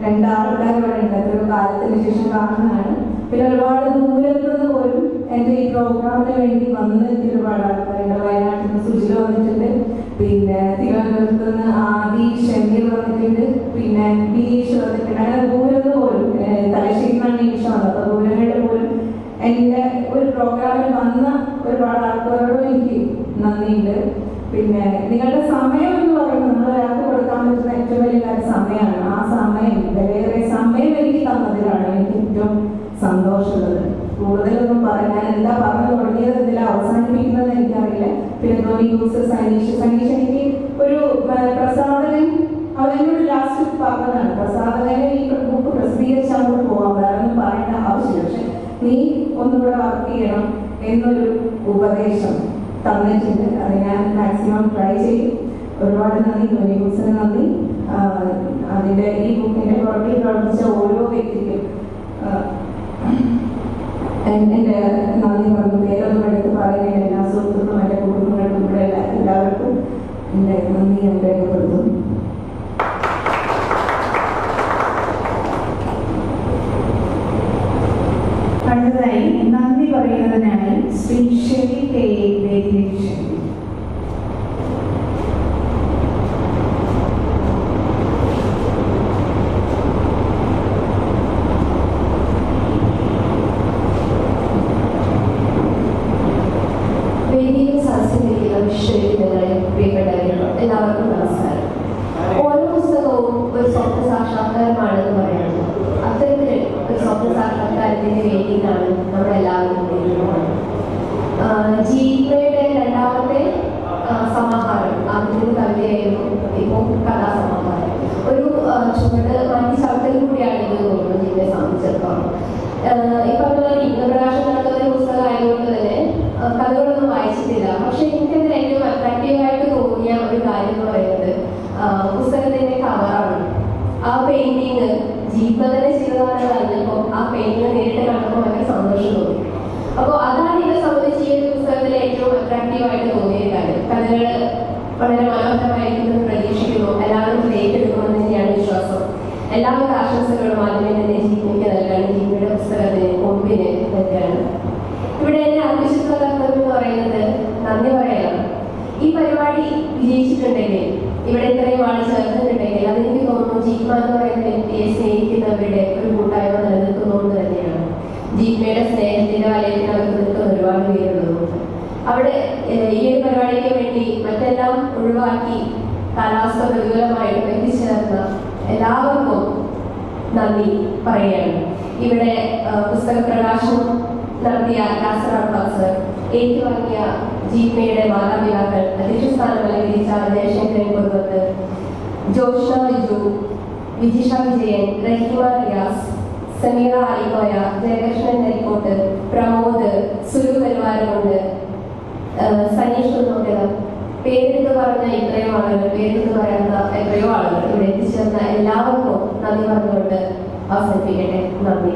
2 ആൾക്കാർ ഇവിടെ ഉണ്ട്. എത്രയോ കാലത്തിന് ശേഷം കാണുന്നതാണ്. പിന്നെ ഒരുപാട് ദൂരത്ത് നിന്ന് പോലും എൻ്റെ ഈ പ്രോഗ്രാമിന് വേണ്ടി വന്നെത്തിയ ഒരുപാട് ആൾക്കാരുണ്ട്. വയനാട്ടിൽ നിന്ന് സുജില വന്നിട്ടുണ്ട്. പിന്നെ തിരുവനന്തപുരത്ത് നിന്ന് ആദി, ഷമീർ വന്നിട്ടുണ്ട്. പിന്നെ ബീഷ് വന്നിട്ടുണ്ട്. അങ്ങനെ ദൂരത്ത് പോലും തലശ്ശേരി നിന്നാണ് ഈഷ വന്നത്. അപ്പോൾ ദൂരങ്ങളിൽ പോലും എൻ്റെ ഒരു പ്രോഗ്രാമിൽ വന്ന ഒരുപാട് ആൾക്കാരോടും എനിക്ക് നന്ദിയുണ്ട്. പിന്നെ നിങ്ങളുടെ സമയം എന്ന് പറയുന്നത് നമ്മൾ ഒരാൾക്ക് കൊടുക്കാൻ പറ്റുന്ന ഏറ്റവും വലിയ കാര്യം സമയമാണ്. ആ സമയം വേറെ സമയം എനിക്ക് തന്നതിലാണ് എനിക്ക് ഏറ്റവും സന്തോഷമുള്ളത്. കൂടുതലൊന്നും പറയാൻ എന്താ പറഞ്ഞു തുടങ്ങിയത് ഇതിൽ അവസാനിപ്പിക്കുന്നത് എനിക്കറിയില്ല. പിന്നെ ധോനി യൂസ് സനീഷ് എനിക്ക് ഒരു പ്രസാദകൻ അവനോട് ലാസ്റ്റ് പറഞ്ഞതാണ്, പ്രസാദകനെ ഈ ബുക്ക് പ്രസിദ്ധീകരിച്ച് അങ്ങോട്ട് പോകാൻ വേറൊന്നും പറയേണ്ട ആവശ്യമില്ല, പക്ഷെ നീ ഒന്നുകൂടെ വർക്ക് ചെയ്യണം എന്നൊരു ഉപദേശം തന്നിട്ടുണ്ട്. അത് ഞാൻ മാക്സിമം ട്രൈ ചെയ്യും. ഒരുപാട് നന്ദി ധോനി യൂസിന് നന്ദി. അതിൻ്റെ ഈ ബുക്കിൻ്റെ പുറകിൽ പ്രവർത്തിച്ച ഓരോ വ്യക്തിക്കും എൻ്റെ നന്ദി പറഞ്ഞു. പേരൊന്നും എടുത്ത് പറയുന്നില്ല. എല്ലാ സുഹൃത്തുക്കളും എൻ്റെ കുടുംബങ്ങൾക്കും ഇവിടെ എല്ലാവർക്കും എൻ്റെ നന്ദി ഞാൻ രേഖപ്പെടുത്തുന്നു. അടുത്തതായി നന്ദി പറയുന്നതിനായി ശ്രീ ഷെരി കെ എ വേദിയിലേക്ക് ക്ഷണിക്കുന്നു. വേദിയിൽ തോന്നിയ കാര്യം. കഥകൾ വളരെ മനോഹരമായിരിക്കുമെന്ന് പ്രതീക്ഷിക്കുന്നു. എല്ലാവരും ഏറ്റെടുക്കുമെന്ന് തന്നെയാണ് വിശ്വാസം. എല്ലാവരുടെ ആശംസകളും ആദ്യമേ തന്നെ ജീവനിക്ക് നൽകാണ്. ജീവയുടെ പുസ്തകത്തിന് കൊമ്പിന് നൽകാണ്. ഇവിടെ എന്നെ അർപ്പിച്ചിട്ടുള്ള കർത്തവ്യം എന്ന് പറയുന്നത് നന്ദി പറയലാണ്. ഈ പരിപാടി വിജയിച്ചിട്ടുണ്ടെങ്കിൽ, ഇവിടെ ഇത്രയും ആൾ ചേർന്നിട്ടുണ്ടെങ്കിൽ, അതെനിക്ക് തോന്നുന്നു ജീവ എന്ന് പറയുന്ന വ്യക്തിയെ സ്നേഹിക്കുന്നവരുടെ ഒരു കൂട്ടായ്മ നിലനിൽക്കുന്നതുകൊണ്ട് തന്നെയാണ്. ജീവയുടെ സ്നേഹത്തിന്റെ വലയത്തിനകത്ത് നിൽക്കുന്ന ഒരുപാട് പേരുള്ളതുകൊണ്ട് അവിടെ ഈ ഒരു പരിപാടിക്ക് വേണ്ടി മറ്റെല്ലാം ഒഴിവാക്കി കാലാവസ്ഥ പ്രതികൂലമായിട്ട് എത്തിച്ചേർന്ന എല്ലാവർക്കും നന്ദി പറയുകയാണ്. ഇവിടെ പുസ്തക പ്രകാശനം നടത്തിയ യാസർ ഏറ്റുവാങ്ങിയ ജീവയുടെ മാതാപിതാക്കൾ, അധ്യക്ഷസ്ഥാനം അലങ്കരിച്ച ജയശങ്കരൻ കുറുവത്ത്, ജോഷ്ന വിജു, വിജിഷ വിജയൻ, റഹീമ റിയാസ്, സമീറ ആയിക്കോയ, ജയകൃഷ്ണൻ നെരിക്കോട്ട്, പ്രമോദ്, സുലു കരുവാരമുണ്ട്, സനീഷ് കുന്നോട്ടില, പേരെടുത്ത് പറഞ്ഞ ഇത്രയും ആളുകൾ, പേരെടുത്ത് പറയുന്ന എത്രയോ ആളുകൾ ഇവിടെ എത്തിച്ചേർന്ന എല്ലാവർക്കും നന്ദി പറഞ്ഞുകൊണ്ട് അവസാനിപ്പിക്കട്ടെ. നന്ദി.